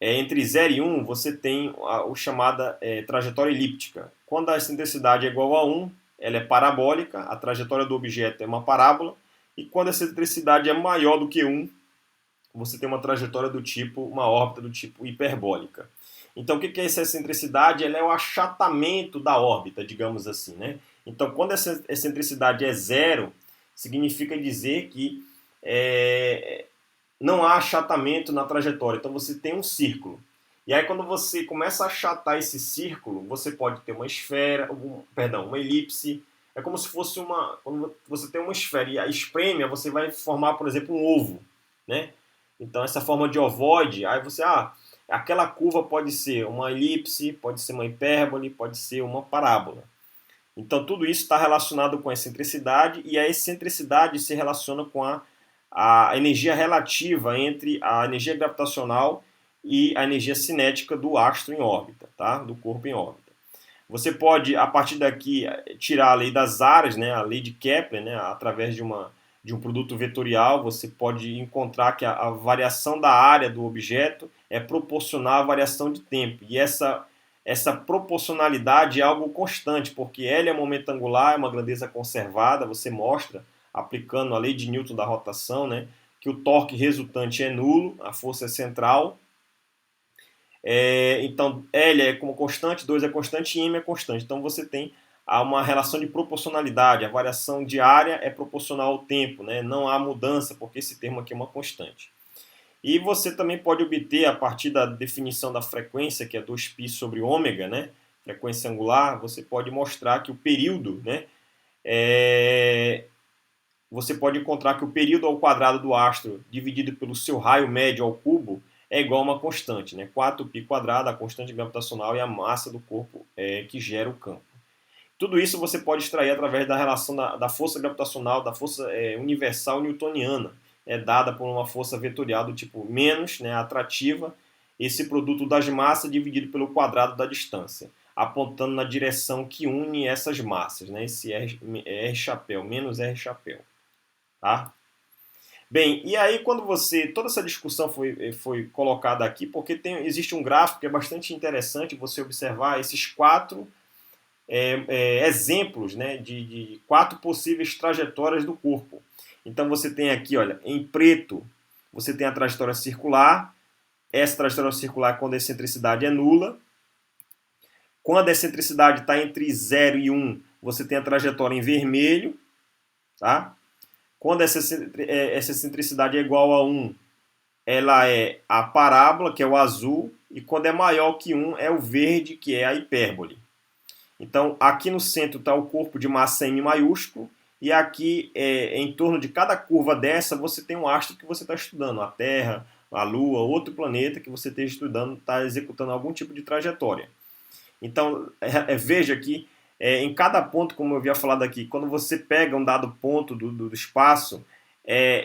S1: entre 0 e 1, você tem o chamada trajetória elíptica. Quando a excentricidade é igual a 1, ela é parabólica, a trajetória do objeto é uma parábola, e quando a excentricidade é maior do que 1, você tem uma trajetória do tipo, uma órbita do tipo hiperbólica. Então, o que é essa excentricidade? Ela é o achatamento da órbita, digamos assim, né? Então, quando essa excentricidade é zero, significa dizer que não há achatamento na trajetória. Então você tem um círculo. E aí quando você começa a achatar esse círculo, você pode ter uma esfera, uma elipse. É como se fosse quando você tem uma esfera e a espreme, você vai formar, por exemplo, um ovo, né? Então essa forma de ovoide, aí aquela curva pode ser uma elipse, pode ser uma hipérbole, pode ser uma parábola. Então tudo isso está relacionado com a excentricidade e a excentricidade se relaciona com a energia relativa entre a energia gravitacional e a energia cinética do astro em órbita, tá? Do corpo em órbita. Você pode, a partir daqui, tirar a lei das áreas, né? A lei de Kepler, né? Através de um produto vetorial, você pode encontrar que a variação da área do objeto é proporcional à variação de tempo. E essa proporcionalidade é algo constante, porque L é momento angular, é uma grandeza conservada, você mostra aplicando a lei de Newton da rotação, né, que o torque resultante é nulo, a força é central. Então, L é como constante, 2 é constante e M é constante. Então, você tem uma relação de proporcionalidade. A variação de área é proporcional ao tempo, né? Não há mudança, porque esse termo aqui é uma constante. E você também pode obter, a partir da definição da frequência, que é 2π sobre ômega, né? Frequência angular, você pode mostrar que o período, né? Você pode encontrar que o período ao quadrado do astro dividido pelo seu raio médio ao cubo é igual a uma constante, né? 4π quadrado, a constante gravitacional e a massa do corpo que gera o campo. Tudo isso você pode extrair através da relação da força gravitacional, da força universal newtoniana, dada por uma força vetorial do tipo menos, né, atrativa, esse produto das massas dividido pelo quadrado da distância, apontando na direção que une essas massas, né, esse R chapéu, menos R chapéu. Tá? Bem, e aí quando toda essa discussão foi colocada aqui, porque existe um gráfico que é bastante interessante você observar esses 4 exemplos, né, de 4 possíveis trajetórias do corpo. Então você tem aqui, olha, em preto, você tem a trajetória circular. Essa trajetória circular é quando a excentricidade é nula. Quando a excentricidade está entre 0 e 1, você tem a trajetória em vermelho. Tá? Quando essa excentricidade é igual a 1, ela é a parábola, que é o azul. E quando é maior que 1, é o verde, que é a hipérbole. Então, aqui no centro está o corpo de massa M maiúsculo, e aqui, em torno de cada curva dessa, você tem um astro que você está estudando, a Terra, a Lua, outro planeta que você esteja estudando, está executando algum tipo de trajetória. Então, veja que em cada ponto, como eu havia falado aqui, quando você pega um dado ponto do espaço,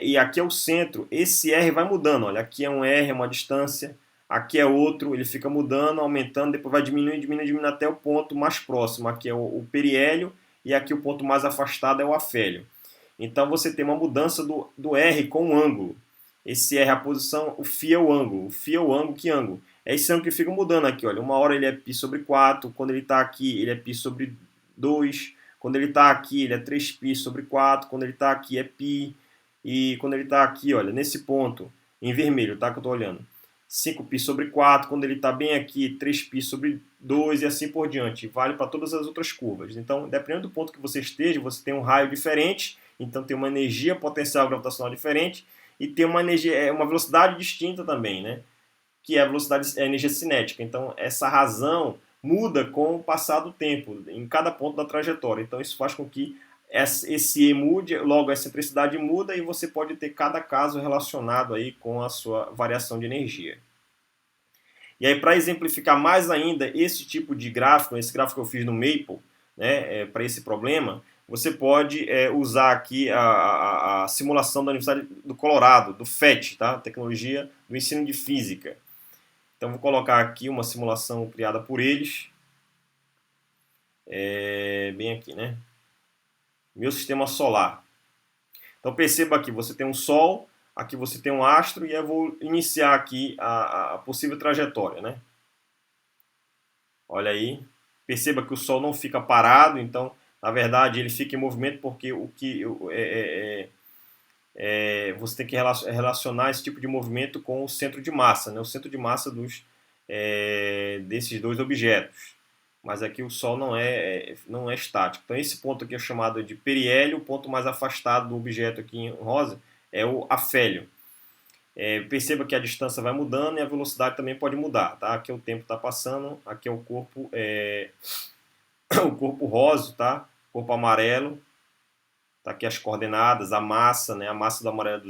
S1: e aqui é o centro, esse R vai mudando. Olha, aqui é um R, é uma distância, aqui é outro, ele fica mudando, aumentando, depois vai diminuindo até o ponto mais próximo. Aqui é o periélio e aqui o ponto mais afastado é o afélio. Então você tem uma mudança do R com o ângulo. Esse R é a posição, o φ é o ângulo. O φ é o ângulo, que ângulo? É esse ângulo que fica mudando aqui. Olha. Uma hora ele é π sobre 4, quando ele está aqui ele é π sobre 2, Quando ele está aqui, ele é 3π sobre 4. Quando ele está aqui, é π. E quando ele está aqui, olha, nesse ponto, em vermelho, tá? Que eu estou olhando. 5π sobre 4. Quando ele está bem aqui, 3π sobre 2 e assim por diante. Vale para todas as outras curvas. Então, dependendo do ponto que você esteja, você tem um raio diferente. Então, tem uma energia potencial gravitacional diferente. E tem uma energia, uma velocidade distinta também, né? Que é a velocidade, a energia cinética. Então, essa razão muda com o passar do tempo, em cada ponto da trajetória. Então, isso faz com que esse E mude, logo a excentricidade muda e você pode ter cada caso relacionado aí com a sua variação de energia. E aí, para exemplificar mais ainda esse tipo de gráfico, esse gráfico que eu fiz no Maple, né, para esse problema, você pode usar aqui a simulação da Universidade do Colorado, do FET, tá? Tecnologia do Ensino de Física. Então, vou colocar aqui uma simulação criada por eles. Bem aqui, né? Meu sistema solar. Então, perceba aqui, você tem um Sol, aqui você tem um astro, e eu vou iniciar aqui a possível trajetória, né? Olha aí. Perceba que o Sol não fica parado, então, na verdade, ele fica em movimento porque você tem que relacionar esse tipo de movimento com o centro de massa, né? O centro de massa desses dois objetos. Mas aqui o Sol não é estático. Então esse ponto aqui é chamado de periélio, o ponto mais afastado do objeto aqui em rosa é o afélio. Perceba que a distância vai mudando e a velocidade também pode mudar. Tá? Aqui o tempo está passando, aqui é o corpo, o corpo rosa, tá? Corpo amarelo. Tá aqui as coordenadas, a massa, né? A massa do amarelo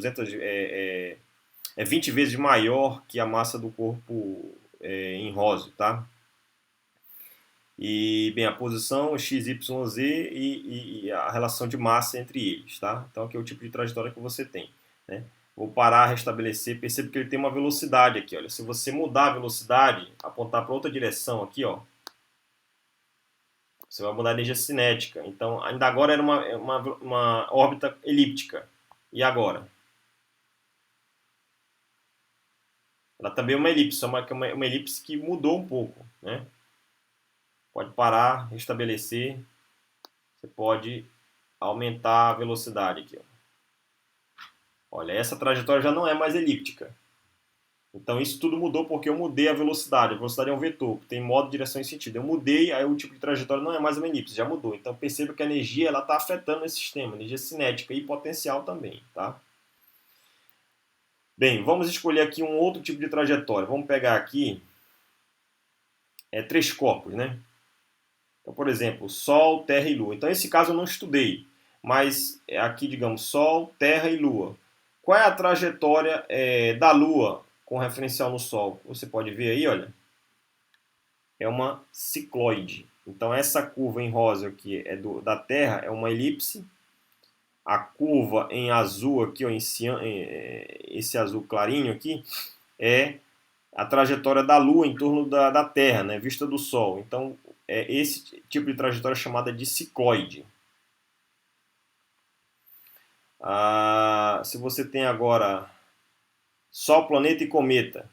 S1: é 20 vezes maior que a massa do corpo em rosa, tá? E, bem, a posição x, y, z e a relação de massa entre eles, tá? Então, aqui é o tipo de trajetória que você tem, né? Vou parar, restabelecer, perceba que ele tem uma velocidade aqui, olha. Se você mudar a velocidade, apontar para outra direção aqui, ó, você vai mudar a energia cinética. Então, ainda agora era uma órbita elíptica. E agora? Ela também é uma elipse, só uma elipse que mudou um pouco, né? Pode parar, restabelecer. Você pode aumentar a velocidade aqui, ó. Olha, essa trajetória já não é mais elíptica. Então isso tudo mudou porque eu mudei a velocidade. A velocidade é um vetor, tem modo, direção e sentido. Eu mudei, aí o tipo de trajetória não é mais uma elipse, já mudou. Então perceba que a energia está afetando esse sistema, energia cinética e potencial também, tá? Bem, vamos escolher aqui um outro tipo de trajetória. Vamos pegar aqui três corpos, né? Então, por exemplo, Sol, Terra e Lua. Então, esse caso eu não estudei, mas aqui, digamos, Sol, Terra e Lua. Qual é a trajetória da Lua com referencial no Sol? Você pode ver aí, olha. É uma cicloide. Então, essa curva em rosa aqui da Terra é uma elipse. A curva em azul aqui, ó, esse azul clarinho aqui, é a trajetória da Lua em torno da Terra, né, vista do Sol. Então, esse tipo de trajetória é chamada de cicloide. Se você tem agora Sol, planeta e cometa,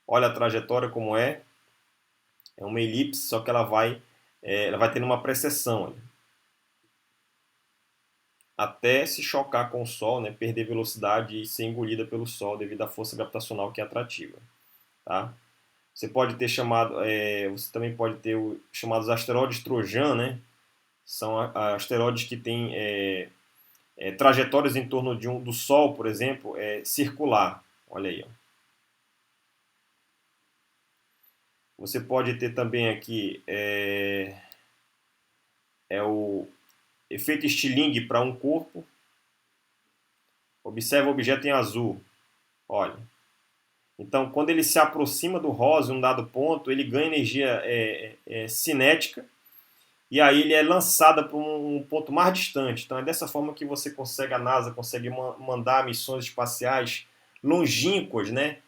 S1: olha a trajetória como é. É uma elipse, só que ela vai tendo uma precessão. Olha, até se chocar com o Sol, né, perder velocidade e ser engolida pelo Sol devido à força gravitacional que é atrativa. Tá? Você pode ter você também pode ter os chamados asteroides Trojan, né? São asteroides que têm trajetórias em torno do Sol, por exemplo, circular. Olha aí. Ó. Você pode ter também aqui o efeito Stirling para um corpo. Observe o objeto em azul. Olha. Então, quando ele se aproxima do rosa em um dado ponto, ele ganha energia cinética e aí ele é lançado para um ponto mais distante. Então, é dessa forma que a NASA consegue mandar missões espaciais longínquas, né?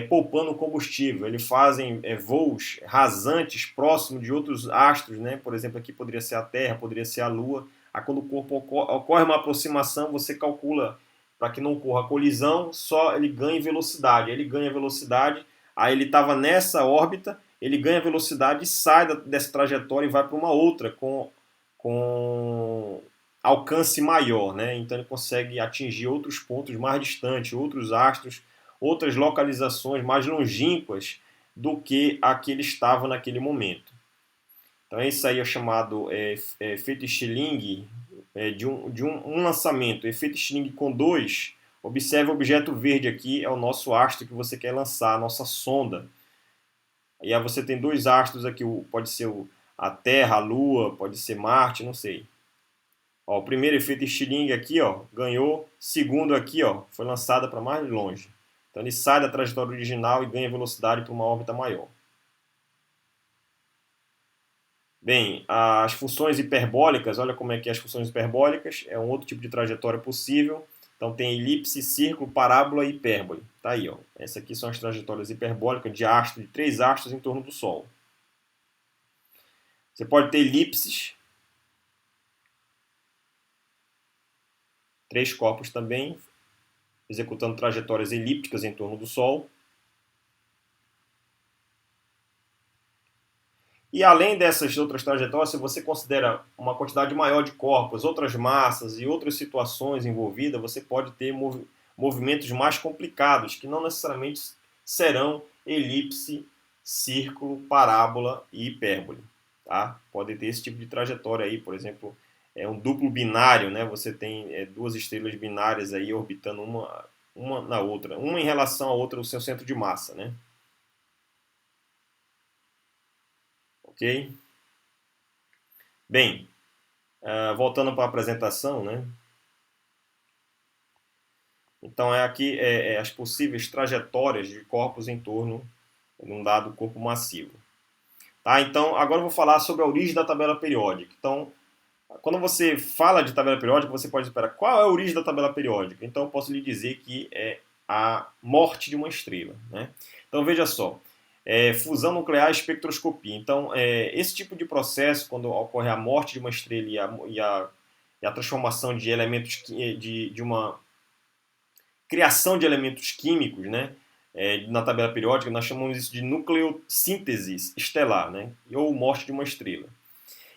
S1: Poupando combustível. Eles fazem voos rasantes próximo de outros astros, né? Por exemplo, aqui poderia ser a Terra, poderia ser a Lua. Aí, quando o corpo ocorre uma aproximação, você calcula para que não ocorra colisão, só ele ganha velocidade. Ele ganha velocidade, aí ele estava nessa órbita, ele ganha velocidade e sai dessa trajetória e vai para uma outra com alcance maior, né? Então ele consegue atingir outros pontos mais distantes, outros astros, outras localizações mais longínquas do que a que ele estava naquele momento. Então esse aí é chamado efeito Stirling de um lançamento. Efeito Stirling com 2. Observe o objeto verde aqui, é o nosso astro que você quer lançar, a nossa sonda. E aí você tem 2 astros aqui, pode ser a Terra, a Lua, pode ser Marte, não sei. Ó, o primeiro efeito Stirling aqui, ó, ganhou. Segundo aqui, ó, foi lançado para mais longe. Então ele sai da trajetória original e ganha velocidade para uma órbita maior. Bem, as funções hiperbólicas, olha como é que é as funções hiperbólicas, é um outro tipo de trajetória possível. Então tem elipse, círculo, parábola e hipérbole. Tá aí, ó. Essas aqui são as trajetórias hiperbólicas de 3 astros em torno do Sol. Você pode ter elipses, 3 corpos também, executando trajetórias elípticas em torno do Sol. E além dessas outras trajetórias, se você considera uma quantidade maior de corpos, outras massas e outras situações envolvidas, você pode ter movimentos mais complicados, que não necessariamente serão elipse, círculo, parábola e hipérbole. Tá? Pode ter esse tipo de trajetória aí, por exemplo, um duplo binário, né? Você tem 2 estrelas binárias aí orbitando uma na outra, uma em relação à outra, o seu centro de massa, né? Ok? Bem, voltando para a apresentação, né? Então aqui as possíveis trajetórias de corpos em torno de um dado corpo massivo. Tá? Então agora eu vou falar sobre a origem da tabela periódica. Então, quando você fala de tabela periódica, você pode esperar qual é a origem da tabela periódica. Então eu posso lhe dizer que é a morte de uma estrela, né? Então veja só, fusão nuclear e espectroscopia. Então esse tipo de processo, quando ocorre a morte de uma estrela e a transformação de elementos de uma criação de elementos químicos, né? Na tabela periódica, nós chamamos isso de nucleossíntese estelar, né? Ou morte de uma estrela.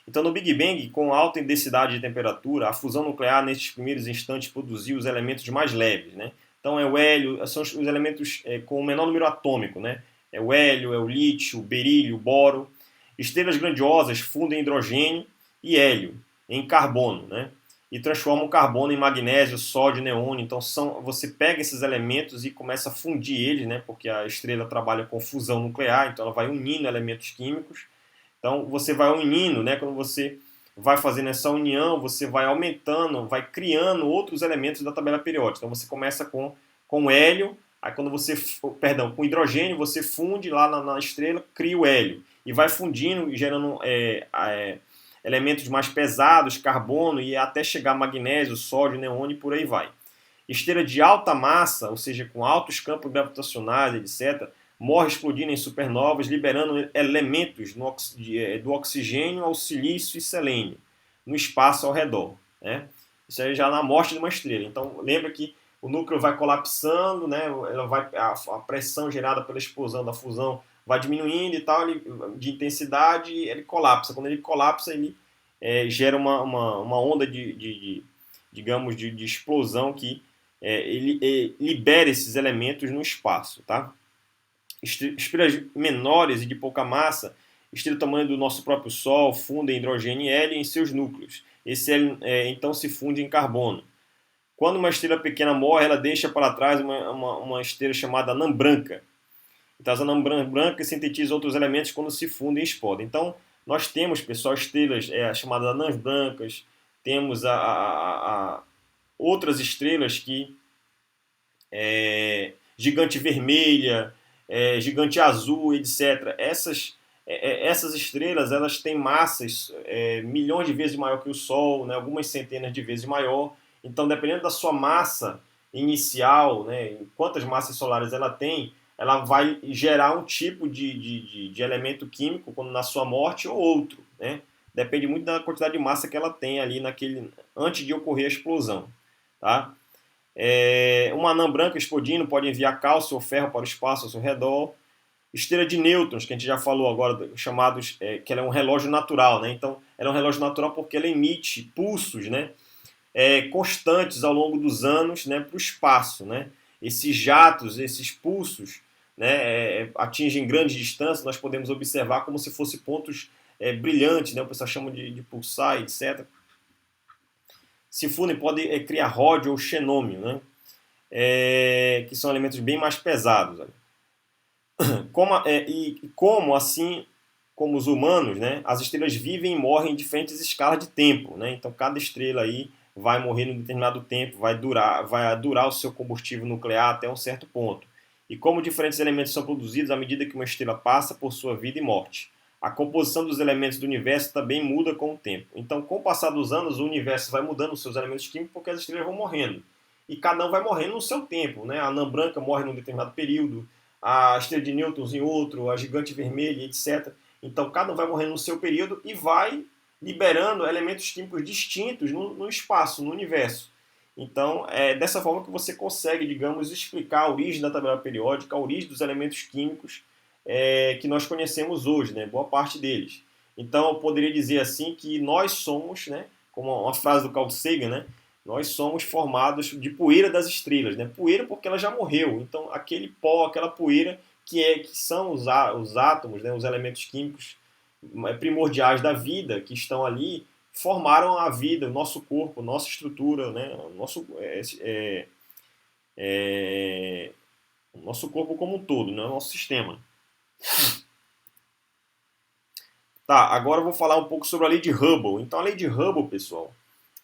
S1: Então, no Big Bang, com alta densidade de temperatura, a fusão nuclear, nesses primeiros instantes, produziu os elementos mais leves, né? Então, é o hélio, são os elementos com o menor número atômico, né? É o hélio, é o lítio, o berílio, o boro. Estrelas grandiosas fundem hidrogênio e hélio em carbono, né? E transformam o carbono em magnésio, sódio, neônio. Então, você pega esses elementos e começa a fundir eles, né? Porque a estrela trabalha com fusão nuclear, então ela vai unindo elementos químicos. Então você vai unindo, né? Quando você vai fazendo essa união, você vai aumentando, vai criando outros elementos da tabela periódica. Então você começa com hélio, aí quando você, perdão, com hidrogênio, você funde lá na estrela, cria o hélio. E vai fundindo, gerando elementos mais pesados, carbono, e até chegar magnésio, sódio, neônio e por aí vai. Estrela de alta massa, ou seja, com altos campos gravitacionais, etc., morre explodindo em supernovas, liberando elementos do oxigênio ao silício e selênio no espaço ao redor. Né? Isso aí já na morte de uma estrela. Então, lembra que o núcleo vai colapsando, né? A pressão gerada pela explosão da fusão vai diminuindo e tal, de intensidade, e ele colapsa. Quando ele colapsa, ele gera uma onda digamos, de explosão que ele libera esses elementos no espaço. Tá? Estrelas menores e de pouca massa, estrela do tamanho do nosso próprio Sol, fundem hidrogênio e hélio em seus núcleos. Esse hélio então se funde em carbono. Quando uma estrela pequena morre, ela deixa para trás uma estrela chamada anã branca. Então as anãs brancas sintetizam outros elementos quando se fundem e explodem. Então nós temos, pessoal, estrelas chamadas anãs brancas, temos outras estrelas que gigante vermelha, gigante azul, etc. Essas estrelas elas têm massas milhões de vezes maior que o Sol, né, algumas centenas de vezes maior. Então, dependendo da sua massa inicial, né, quantas massas solares ela tem, ela vai gerar um tipo de elemento químico quando na sua morte ou outro. Né? Depende muito da quantidade de massa que ela tem ali antes de ocorrer a explosão. Tá? Uma anã branca explodindo pode enviar cálcio ou ferro para o espaço ao seu redor. Estrela de nêutrons, que a gente já falou agora, chamados, que ela é um relógio natural, né? Então, ela é um relógio natural porque ela emite pulsos, né? Constantes ao longo dos anos, né? Para o espaço, né? Esses jatos, esses pulsos, né? Atingem grandes distâncias, nós podemos observar como se fossem pontos brilhantes, né? O pessoal chama de pulsar, etc. Se fundem, podem criar ródio ou xenômio, né? Que são elementos bem mais pesados. Como assim, como os humanos, né, as estrelas vivem e morrem em diferentes escalas de tempo, né? Então cada estrela aí vai morrer em um determinado tempo, vai durar o seu combustível nuclear até um certo ponto. E como diferentes elementos são produzidos à medida que uma estrela passa por sua vida e morte. A composição dos elementos do universo também muda com o tempo. Então, com o passar dos anos, o universo vai mudando os seus elementos químicos porque as estrelas vão morrendo. E cada um vai morrendo no seu tempo, né? A anã branca morre num determinado período, a estrela de nêutrons em outro, a gigante vermelha, etc. Então, cada um vai morrendo no seu período e vai liberando elementos químicos distintos no espaço, no universo. Então, é dessa forma que você consegue, digamos, explicar a origem da tabela periódica, a origem dos elementos químicos que nós conhecemos hoje, né? Boa parte deles. Então, eu poderia dizer assim que nós somos, né? Como uma frase do Carl Sagan, né? Nós somos formados de poeira das estrelas, né? Poeira porque ela já morreu. Então, aquele pó, aquela poeira que são os átomos, né? Os elementos químicos primordiais da vida que estão ali, formaram a vida, o nosso corpo, nossa estrutura, né? O nosso corpo como um todo, né? O nosso sistema. Tá, agora eu vou falar um pouco sobre a lei de Hubble. Então, a lei de Hubble, pessoal,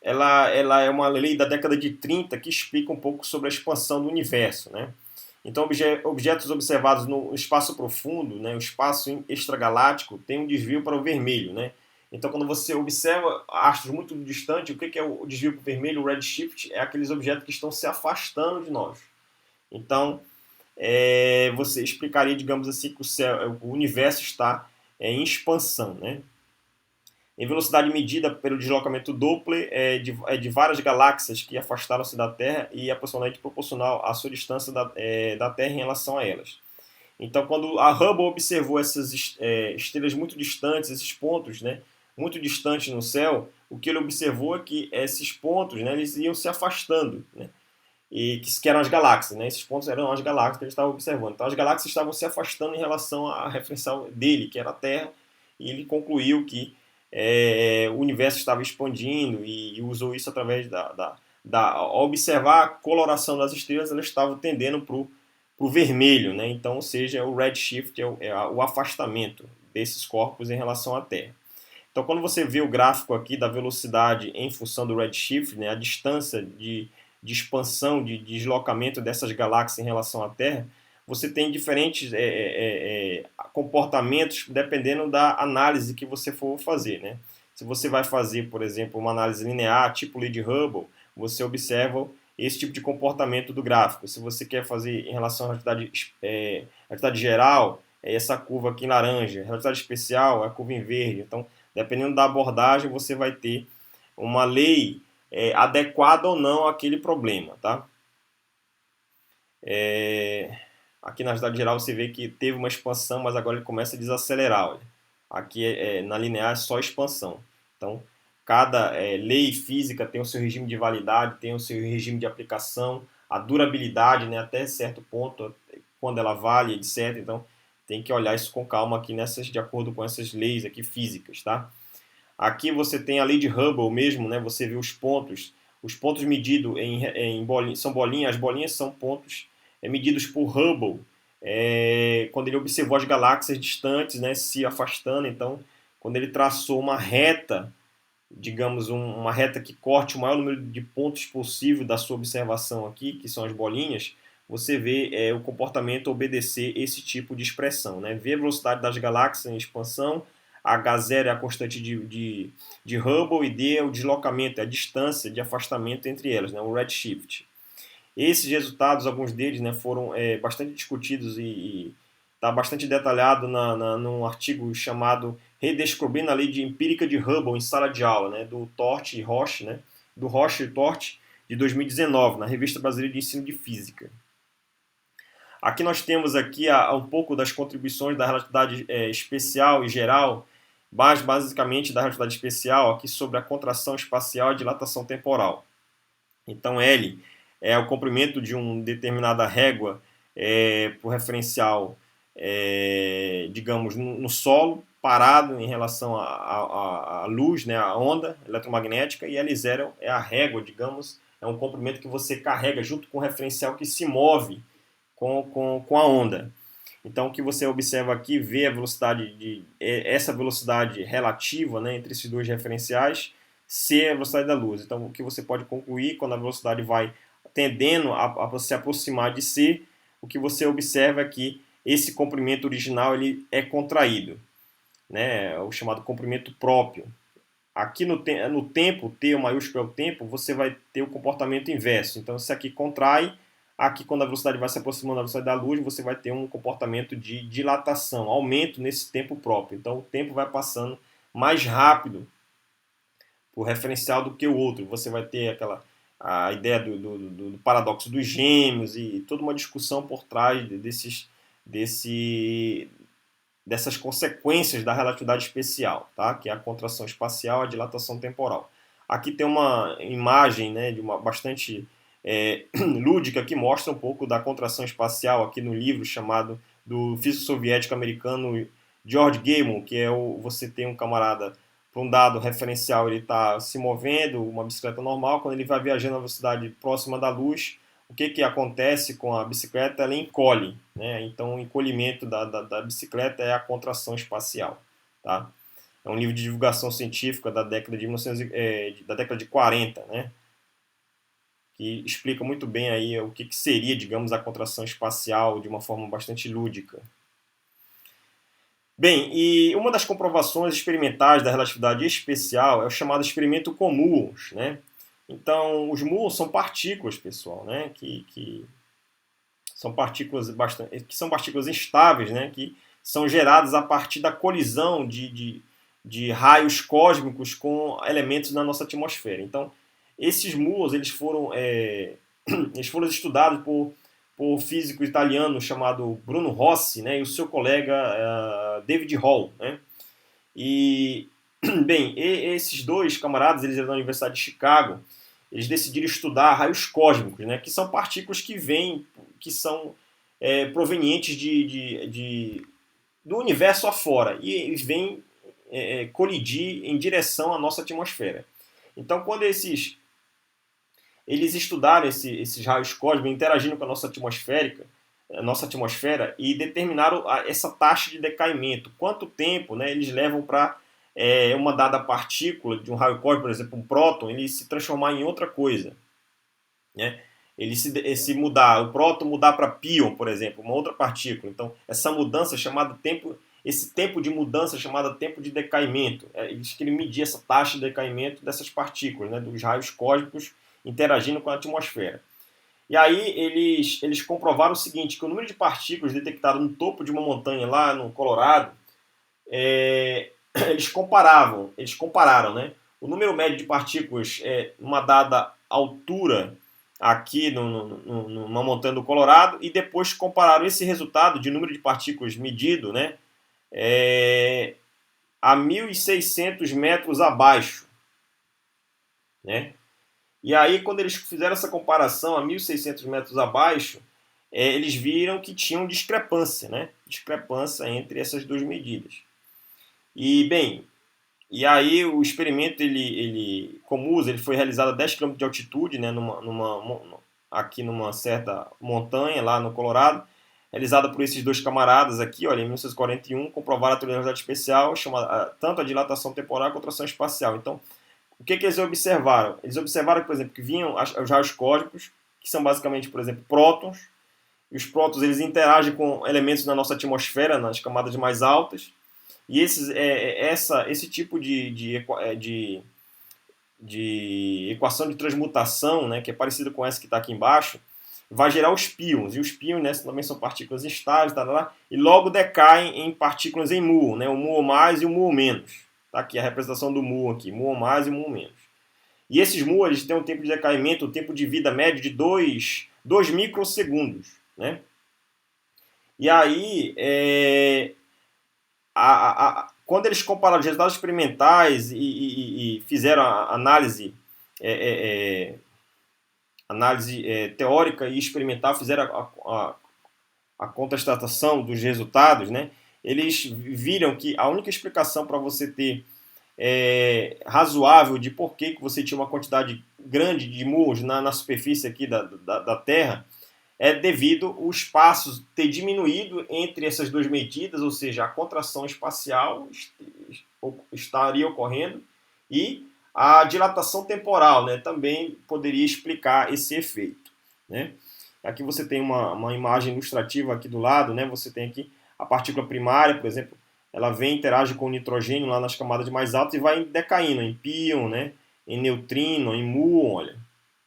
S1: ela é uma lei da década de 30 que explica um pouco sobre a expansão do universo, né? Então, objetos observados no espaço profundo, né, o espaço extragaláctico, tem um desvio para o vermelho, né? Então, quando você observa astros muito distantes, o que é o desvio para o vermelho? O redshift é aqueles objetos que estão se afastando de nós. Então, você explicaria, digamos assim, que o universo está em expansão, né? Em velocidade medida pelo deslocamento Doppler de várias galáxias que afastaram-se da Terra e aproximadamente proporcional à sua distância da Terra em relação a elas. Então, quando a Hubble observou essas estrelas muito distantes, esses pontos, né, muito distantes no céu, o que ele observou é que esses pontos, né, eles iam se afastando, né, e que eram as galáxias, né, esses pontos eram as galáxias que ele estava observando. Então, as galáxias estavam se afastando em relação à referencial dele, que era a Terra, e ele concluiu que o universo estava expandindo e usou isso através ao observar a coloração das estrelas, elas estavam tendendo para o vermelho, né? Então, ou seja, o redshift o afastamento desses corpos em relação à Terra. Então, quando você vê o gráfico aqui da velocidade em função do redshift, né, a distância de expansão, de deslocamento dessas galáxias em relação à Terra, você tem diferentes comportamentos dependendo da análise que você for fazer, né? Se você vai fazer, por exemplo, uma análise linear, tipo lei de Hubble, você observa esse tipo de comportamento do gráfico. Se você quer fazer em relação à relatividade geral, é essa curva aqui em laranja. A relatividade especial é a curva em verde. Então, dependendo da abordagem, você vai ter uma lei adequada ou não àquele problema, tá? Aqui na relatividade geral você vê que teve uma expansão, mas agora ele começa a desacelerar. Olha. Aqui na linear é só expansão. Então, cada lei física tem o seu regime de validade, tem o seu regime de aplicação, a durabilidade, né, até certo ponto, quando ela vale, etc. Então, tem que olhar isso com calma aqui de acordo com essas leis aqui físicas, tá? Aqui você tem a lei de Hubble mesmo, né? Você vê os pontos medidos em bolinhas, são bolinhas, as bolinhas são pontos medidos por Hubble, quando ele observou as galáxias distantes, né, se afastando. Então, quando ele traçou uma reta, digamos, uma reta que corte o maior número de pontos possível da sua observação aqui, que são as bolinhas, você vê o comportamento obedecer esse tipo de expressão, né? Vê a velocidade das galáxias em expansão, H0 é a constante de Hubble e D é o deslocamento, é a distância de afastamento entre elas, né? O redshift. Esses resultados, alguns deles, né, foram bastante discutidos e está bastante detalhado num artigo chamado Redescobrindo a Lei de Empírica de Hubble em Sala de Aula, né, do Torch e Roche, né, do Roche e Torch, de 2019, na Revista Brasileira de Ensino de Física. Aqui nós temos aqui um pouco das contribuições da relatividade especial e geral, mas basicamente da relatividade especial aqui sobre a contração espacial e dilatação temporal. Então L é o comprimento de uma determinada régua por referencial, digamos, no solo, parado em relação à luz, né, à onda eletromagnética, e L0 é a régua, digamos, é um comprimento que você carrega junto com o referencial que se move com a onda. Então, o que você observa aqui, vê a velocidade essa velocidade relativa, né, entre esses dois referenciais, ser a velocidade da luz. Então, o que você pode concluir quando a velocidade vai tendendo a se aproximar de C, o que você observa é que esse comprimento original ele é contraído, né, o chamado comprimento próprio. Aqui no tempo, T maiúsculo é o tempo, você vai ter o comportamento inverso. Então, isso aqui contrai. Aqui, quando a velocidade vai se aproximando da velocidade da luz, você vai ter um comportamento de dilatação, aumento nesse tempo próprio. Então, o tempo vai passando mais rápido por referencial do que o outro. Você vai ter a ideia do paradoxo dos gêmeos e toda uma discussão por trás dessas consequências da relatividade especial, tá? Que é a contração espacial e a dilatação temporal. Aqui tem uma imagem, né, de uma bastante lúdica que mostra um pouco da contração espacial aqui no livro chamado do físico soviético americano George Gamow, que é você tem um camarada para um dado referencial, ele está se movendo, uma bicicleta normal, quando ele vai viajando a velocidade próxima da luz, o que acontece com a bicicleta? Ela encolhe, né? Então o encolhimento da bicicleta é a contração espacial, tá? É um livro de divulgação científica da década de 40, né? Que explica muito bem aí o que seria, digamos, a contração espacial de uma forma bastante lúdica. Bem, e uma das comprovações experimentais da relatividade especial é o chamado experimento com muons, né? Então, os muons são partículas, pessoal, né? Que são partículas instáveis, né? Que são geradas a partir da colisão de raios cósmicos com elementos na nossa atmosfera. Então, esses muons eles foram estudados por físico italiano chamado Bruno Rossi, né, e o seu colega David Hall, né? E bem, esses dois camaradas, eles eram da Universidade de Chicago, eles decidiram estudar raios cósmicos, né, que são partículas que são provenientes do universo afora e vêm colidir em direção à nossa atmosfera. Então, quando eles estudaram esses raios cósmicos interagindo com a nossa atmosfera e determinaram essa taxa de decaimento. Quanto tempo, né, eles levam para uma dada partícula de um raio cósmico, por exemplo, um próton, ele se transformar em outra coisa, né? Ele se mudar, o próton mudar para pion, por exemplo, uma outra partícula. Então, essa mudança chamada esse tempo de mudança chamado tempo de decaimento. Eles queriam medir essa taxa de decaimento dessas partículas, né, dos raios cósmicos interagindo com a atmosfera. E aí eles comprovaram o seguinte, que o número de partículas detectado no topo de uma montanha lá no Colorado, eles compararam, né, o número médio de partículas numa dada altura aqui numa montanha do Colorado e depois compararam esse resultado de número de partículas medido, né, a 1.600 metros abaixo, né? E aí, quando eles fizeram essa comparação a 1.600 metros abaixo, eles viram que tinham discrepância, né? Discrepância entre essas duas medidas. E, bem, e aí o experimento, ele foi realizado a 10 km de altitude, né? Aqui numa certa montanha, lá no Colorado, realizada por esses dois camaradas aqui, olha, em 1941, comprovaram a teoria da relatividade especial, chamada tanto a dilatação temporal quanto a contração espacial. Então, o que eles observaram? Eles observaram, por exemplo, que vinham os raios cósmicos, que são basicamente, por exemplo, prótons, e os prótons eles interagem com elementos na nossa atmosfera, nas camadas mais altas, e esse tipo de equação de transmutação, né, que é parecida com essa que está aqui embaixo, vai gerar os pions, e os pions, né, também são partículas instáveis, e logo decaem em partículas em muon, né, o muon mais e o muon menos. Tá aqui a representação do muon aqui, muon mais e muon menos. E esses muons eles têm um tempo de decaimento, um tempo de vida médio de 2 microsegundos, né? E aí, quando eles compararam os resultados experimentais e fizeram a análise, é, é, teórica e experimental, fizeram a contrastação dos resultados, né? Eles viram que a única explicação para você ter razoável de por que você tinha uma quantidade grande de muons na superfície aqui da Terra é devido o espaço ter diminuído entre essas duas medidas, ou seja, a contração espacial estaria ocorrendo e a dilatação temporal, né, também poderia explicar esse efeito, né? Aqui você tem uma imagem ilustrativa aqui do lado, né? Você tem aqui a partícula primária, por exemplo, ela vem interage com o nitrogênio lá nas camadas mais altas e vai decaindo em pion, né? Em neutrino, em muon, olha,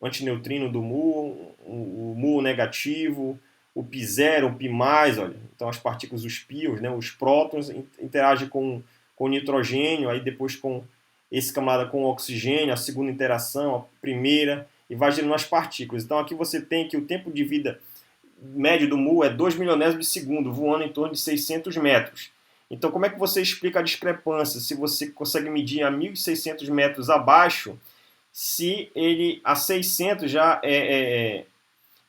S1: antineutrino do muon, o muon negativo, o π0, o π+, olha, então as partículas, os pions, né? Os prótons interagem com o nitrogênio, aí depois com esse camada com o oxigênio, a segunda interação, a primeira, e vai gerando as partículas. Então aqui você tem que o tempo de vida médio do muon é 2 milionésimos de segundo, voando em torno de 600 metros. Então como é que você explica a discrepância se você consegue medir a 1.600 metros abaixo, se ele a 600 já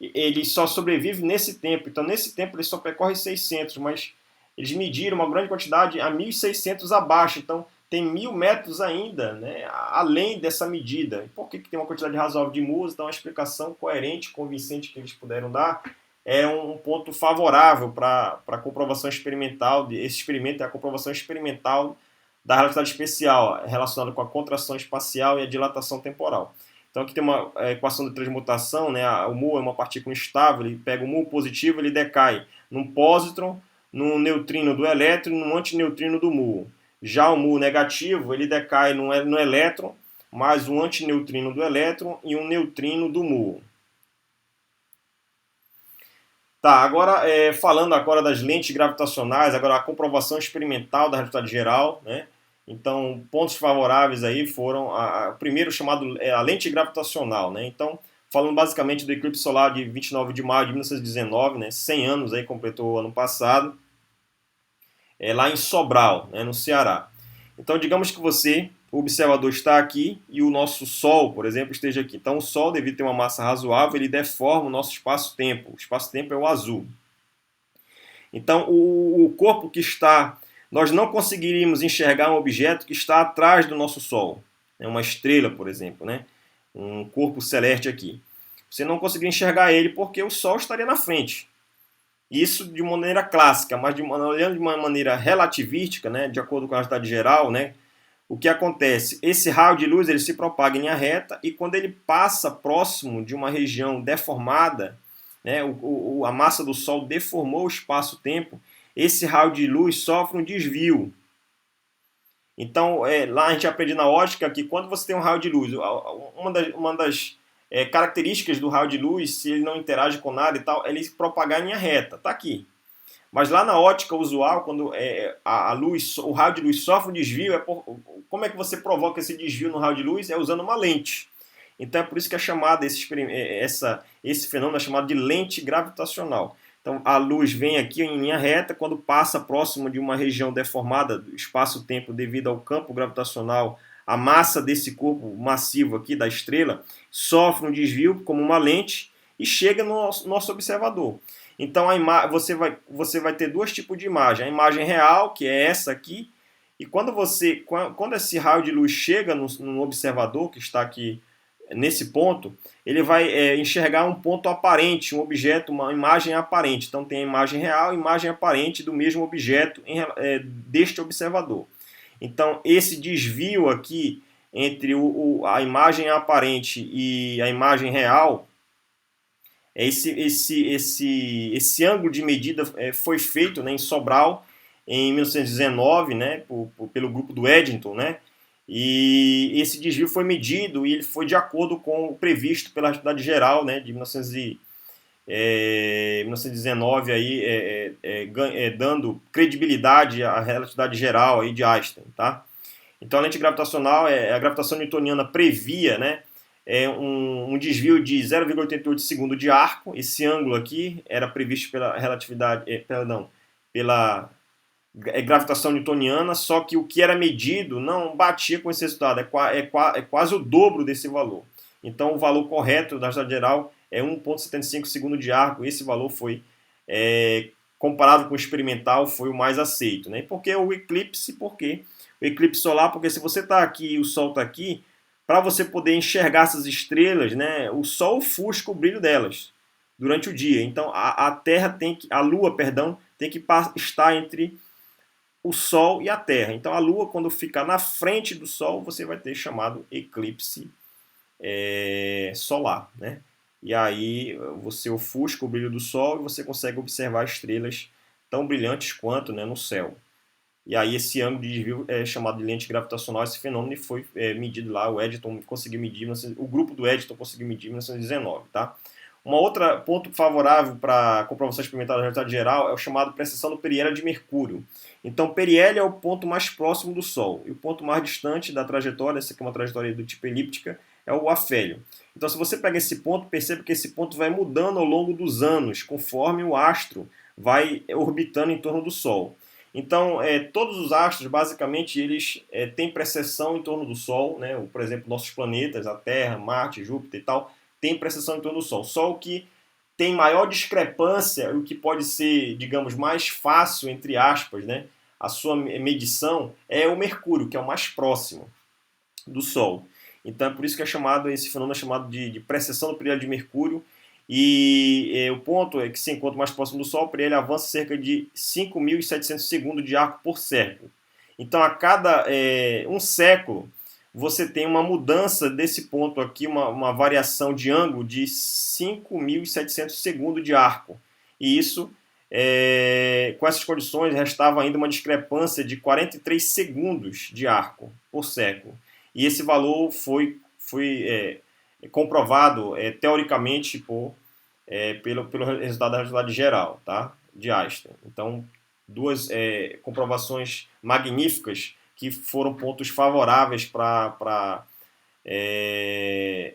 S1: ele só sobrevive nesse tempo. Então nesse tempo ele só percorre 600, mas eles mediram uma grande quantidade a 1.600 abaixo. Então tem 1.000 metros ainda, né, além dessa medida. E por que tem uma quantidade razoável de muons? Então, a explicação coerente, convincente que eles puderam dar é um ponto favorável para a comprovação experimental. Esse experimento é a comprovação experimental da relatividade especial, relacionada com a contração espacial e a dilatação temporal. Então, aqui tem uma equação de transmutação, né? O muon é uma partícula instável, ele pega o muon positivo, ele decai num pósitron, num neutrino do elétron e num antineutrino do muon. Já o muon negativo, ele decai no elétron, mais um antineutrino do elétron e um neutrino do muon. Tá, agora falando agora das lentes gravitacionais, agora a comprovação experimental da relatividade geral, né? Então, pontos favoráveis aí foram o primeiro chamado a lente gravitacional, né? Então, falando basicamente do eclipse solar de 29 de maio de 1919, né? 100 anos aí completou ano passado. Lá em Sobral, né, no Ceará. Então, digamos que você, o observador, está aqui e o nosso Sol, por exemplo, esteja aqui. Então, o Sol, devido ter uma massa razoável, ele deforma o nosso espaço-tempo. O espaço-tempo é o azul. Então, o corpo que está... Nós não conseguiríamos enxergar um objeto que está atrás do nosso Sol. Uma estrela, por exemplo, né? Um corpo celeste aqui. Você não conseguiria enxergar ele porque o Sol estaria na frente. Isso de maneira clássica, mas olhando de uma maneira relativística, né, de acordo com a relatividade geral, né, o que acontece? Esse raio de luz ele se propaga em linha reta e quando ele passa próximo de uma região deformada, né, a massa do Sol deformou o espaço-tempo, esse raio de luz sofre um desvio. Então, lá a gente aprende na ótica que quando você tem um raio de luz, uma das características do raio de luz, se ele não interage com nada e tal, é ele se propagar em linha reta. Está aqui. Mas lá na ótica usual, quando o raio de luz sofre um desvio, como é que você provoca esse desvio no raio de luz? É usando uma lente. Então é por isso que é chamado esse fenômeno é chamado de lente gravitacional. Então a luz vem aqui em linha reta, quando passa próximo de uma região deformada do espaço-tempo devido ao campo gravitacional, a massa desse corpo massivo aqui da estrela sofre um desvio como uma lente e chega no nosso observador. Então você vai ter dois tipos de imagem. A imagem real, que é essa aqui, e quando esse raio de luz chega no observador, que está aqui nesse ponto, ele vai enxergar um ponto aparente, um objeto, uma imagem aparente. Então tem a imagem real e a imagem aparente do mesmo objeto deste observador. Então esse desvio aqui entre a imagem aparente e a imagem real, esse ângulo de medida foi feito, né, em Sobral em 1919, né, pelo grupo do Eddington, né, e esse desvio foi medido e ele foi de acordo com o previsto pela relatividade geral, né, de 1919, aí, dando credibilidade à relatividade geral aí de Einstein. Tá? Então a lente gravitacional, a gravitação newtoniana previa, né, um desvio de 0,88 segundo de arco. Esse ângulo aqui era previsto pela relatividade, pela gravitação newtoniana, só que o que era medido não batia com esse resultado, é quase o dobro desse valor. Então o valor correto da relatividade geral é 1,75 segundo de arco. Esse valor foi, comparado com o experimental, foi o mais aceito. Né? E por que o eclipse? Porque o eclipse solar, porque se você está aqui e o Sol está aqui, para você poder enxergar essas estrelas, né, o Sol ofusca o brilho delas durante o dia. Então a Lua, perdão, tem que estar entre o Sol e a Terra. Então a Lua, quando ficar na frente do Sol, você vai ter chamado eclipse solar, né? E aí você ofusca o brilho do Sol e você consegue observar estrelas tão brilhantes quanto, né, no céu. E aí esse ângulo de desvio é chamado de lente gravitacional. Esse fenômeno foi medido lá, o Eddington conseguiu medir, o grupo do Eddington conseguiu medir em 1919, tá? Um outro ponto favorável para a comprovação experimental da relatividade geral é o chamado precessão do periélio de Mercúrio. Então, periélio é o ponto mais próximo do Sol, e o ponto mais distante da trajetória, essa aqui é uma trajetória do tipo elíptica, é o afélio. Então, se você pega esse ponto, percebe que esse ponto vai mudando ao longo dos anos, conforme o astro vai orbitando em torno do Sol. Então, todos os astros, basicamente, eles têm precessão em torno do Sol, né? Por exemplo, nossos planetas, a Terra, Marte, Júpiter e tal, tem precessão em torno do Sol. Só o que tem maior discrepância, o que pode ser, digamos, mais fácil, entre aspas, né? A sua medição é o Mercúrio, que é o mais próximo do Sol. Então, é por isso que esse fenômeno é chamado de precessão do periélio de Mercúrio. E o ponto é que se encontra mais próximo do Sol, o periélio avança cerca de 5.700 segundos de arco por século. Então, a cada um século, você tem uma mudança desse ponto aqui, uma variação de ângulo de 5.700 segundos de arco. E isso, com essas condições, restava ainda uma discrepância de 43 segundos de arco por século. E esse valor foi comprovado teoricamente pelo resultado da relatividade geral, tá? De Einstein. Então, duas comprovações magníficas que foram pontos favoráveis para que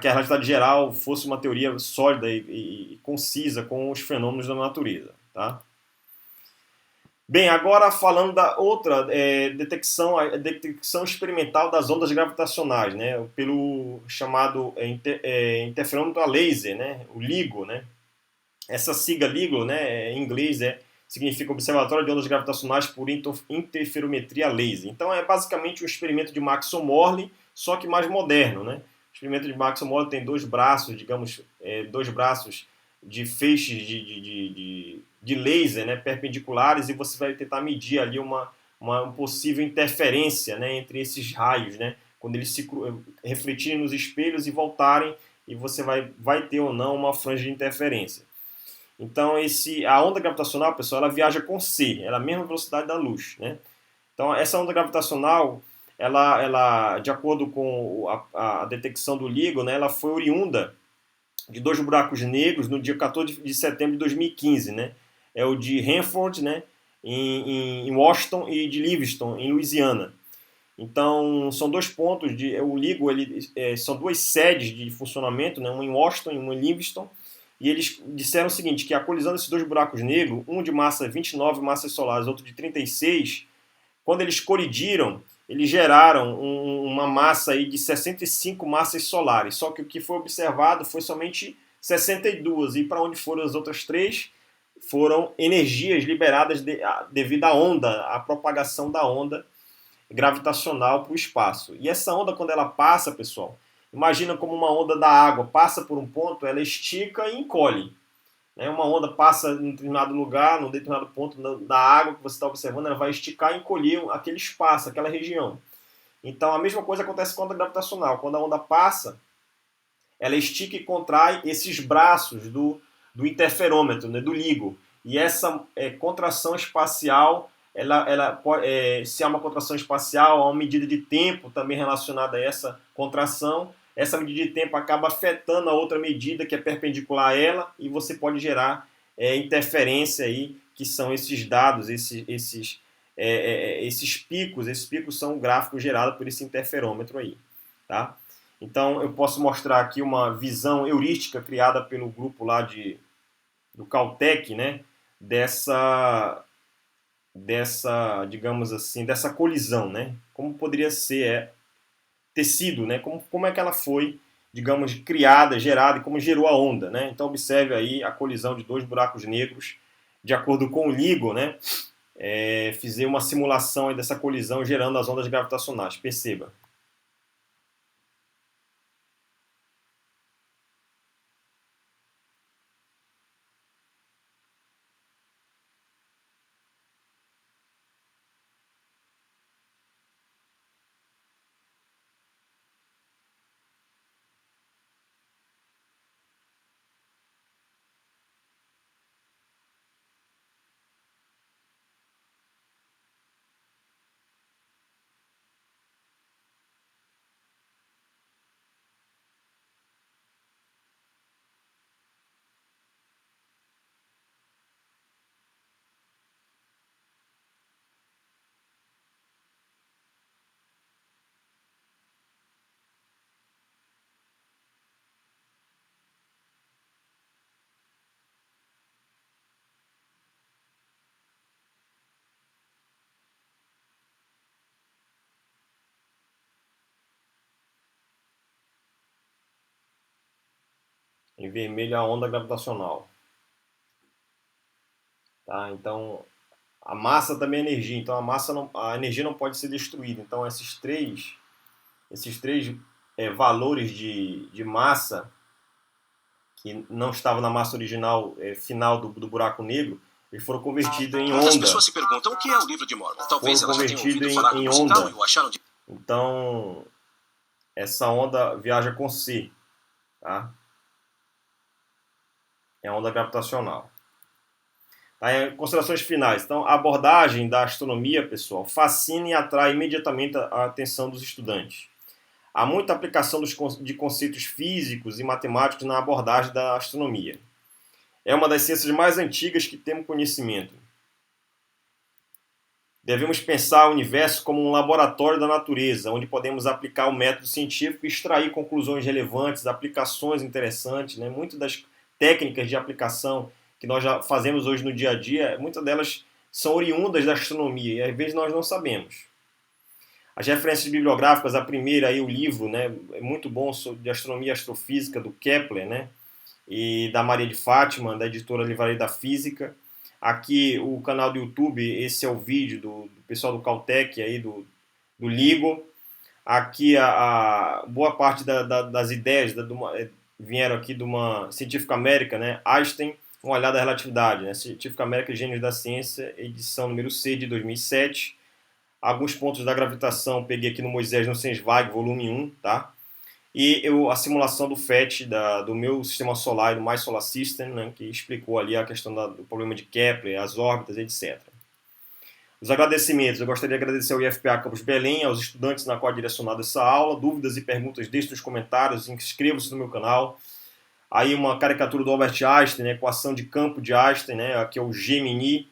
S1: a relatividade geral fosse uma teoria sólida e concisa com os fenômenos da natureza, tá? Bem, agora falando da outra detecção, a detecção experimental das ondas gravitacionais, né, pelo chamado interferômetro a laser, né, o LIGO, né. Essa sigla LIGO, né, em inglês significa Observatório de Ondas Gravitacionais por Interferometria Laser. Então é basicamente um experimento de Maxwell-Morley, só que mais moderno, né. O experimento de Maxwell-Morley tem dois braços, digamos, dois braços de feixes de laser, né, perpendiculares, e você vai tentar medir ali uma possível interferência, né, entre esses raios, né, quando eles se refletirem nos espelhos e voltarem, e você vai ter ou não uma franja de interferência. Então a onda gravitacional, pessoal, ela viaja com C, ela é a mesma velocidade da luz, né? Então essa onda gravitacional, ela de acordo com a detecção do LIGO, né, ela foi oriunda de dois buracos negros no dia 14 de setembro de 2015, né? É o de Hanford, né, em Washington, e de Livingston, em Louisiana. Então, são dois pontos, o LIGO são duas sedes de funcionamento, né, uma em Washington e uma em Livingston, e eles disseram o seguinte, que a colisão desses dois buracos negros, um de massa 29 massas solares, outro de 36, quando eles colidiram, eles geraram uma massa aí de 65 massas solares, só que o que foi observado foi somente 62, e para onde foram as outras três? Foram energias liberadas devido à onda, à propagação da onda gravitacional para o espaço. E essa onda, quando ela passa, pessoal, imagina como uma onda da água passa por um ponto, ela estica e encolhe. Uma onda passa em determinado lugar, num determinado ponto da água que você está observando, ela vai esticar e encolher aquele espaço, aquela região. Então, a mesma coisa acontece com a onda gravitacional. Quando a onda passa, ela estica e contrai esses braços do interferômetro, né, do LIGO. E essa contração espacial, se há uma contração espacial, há uma medida de tempo também relacionada a essa contração. Essa medida de tempo acaba afetando a outra medida que é perpendicular a ela, e você pode gerar interferência aí, que são esses dados, esses picos. Esses picos são gráficos gerados por esse interferômetro aí, tá? Então eu posso mostrar aqui uma visão heurística criada pelo grupo lá do Caltech, né? Digamos assim, dessa colisão, né? Como poderia ter sido, né? Como é que ela foi, digamos, criada, gerada e como gerou a onda, né? Então observe aí a colisão de dois buracos negros, de acordo com o LIGO, né? Fizer uma simulação aí dessa colisão gerando as ondas gravitacionais. Perceba. Em vermelho a onda gravitacional. Tá? Então a massa também é energia, então a energia não pode ser destruída. Então esses três valores de massa que não estavam na massa original final do buraco negro, eles foram convertidos em onda.
S2: Muitas pessoas se perguntam o que é o livro de Mormon. Talvez elas já tenham ouvido falar do musical e o acharam de...
S1: Então, essa onda viaja com C, tá? É a onda gravitacional. Tá? Considerações finais. Então, a abordagem da astronomia, pessoal, fascina e atrai imediatamente a atenção dos estudantes. Há muita aplicação de conceitos físicos e matemáticos na abordagem da astronomia. É uma das ciências mais antigas que temos conhecimento. Devemos pensar o universo como um laboratório da natureza, onde podemos aplicar o método científico e extrair conclusões relevantes, aplicações interessantes. Né? Muitas das técnicas de aplicação que nós já fazemos hoje no dia a dia, muitas delas são oriundas da astronomia e às vezes nós não sabemos. As referências bibliográficas, a primeira aí, o livro, né, é muito bom, de astronomia e astrofísica do Kepler, né, e da Maria de Fátima, da editora Livraria da Física. Aqui o canal do YouTube, esse é o vídeo do pessoal do Caltech, aí, do LIGO. Aqui a boa parte das ideias vieram aqui de uma Científica América, né, Einstein, uma olhada à relatividade, né, Científica América Gênios da Ciência, edição número C de 2007. Alguns pontos da gravitação peguei aqui no Moisés no Sensweig, volume 1, tá? E a simulação do FET, do meu sistema solar e do My Solar System, né, que explicou ali a questão do problema de Kepler, as órbitas, etc. Os agradecimentos. Eu gostaria de agradecer ao IFPA Campus Belém, aos estudantes na qual é direcionada essa aula. Dúvidas e perguntas, deixe nos comentários, inscreva-se no meu canal. Aí uma caricatura do Albert Einstein, né, equação de campo de Einstein, né, aqui é o G-mini,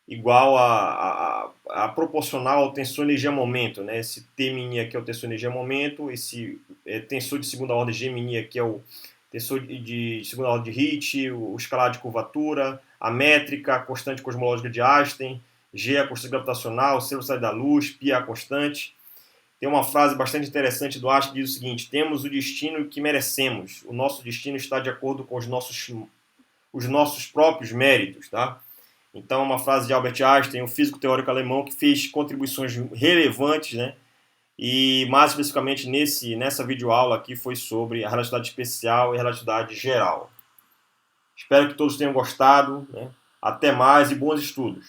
S1: igual a proporcional ao tensor energia-momento, né? Esse T-mini aqui é o tensor energia-momento, esse tensor de segunda ordem G-mini aqui é o tensor de segunda ordem de Hit, o escalar de curvatura, a métrica, a constante cosmológica de Einstein, G a constante gravitacional, C a velocidade da luz, π a constante. Tem uma frase bastante interessante do Einstein que diz o seguinte: temos o destino que merecemos, o nosso destino está de acordo com os nossos próprios méritos, tá? Então, uma frase de Albert Einstein, um físico teórico alemão que fez contribuições relevantes, né? E mais especificamente nessa videoaula aqui foi sobre a relatividade especial e a relatividade geral. Espero que todos tenham gostado, né? Até mais e bons estudos!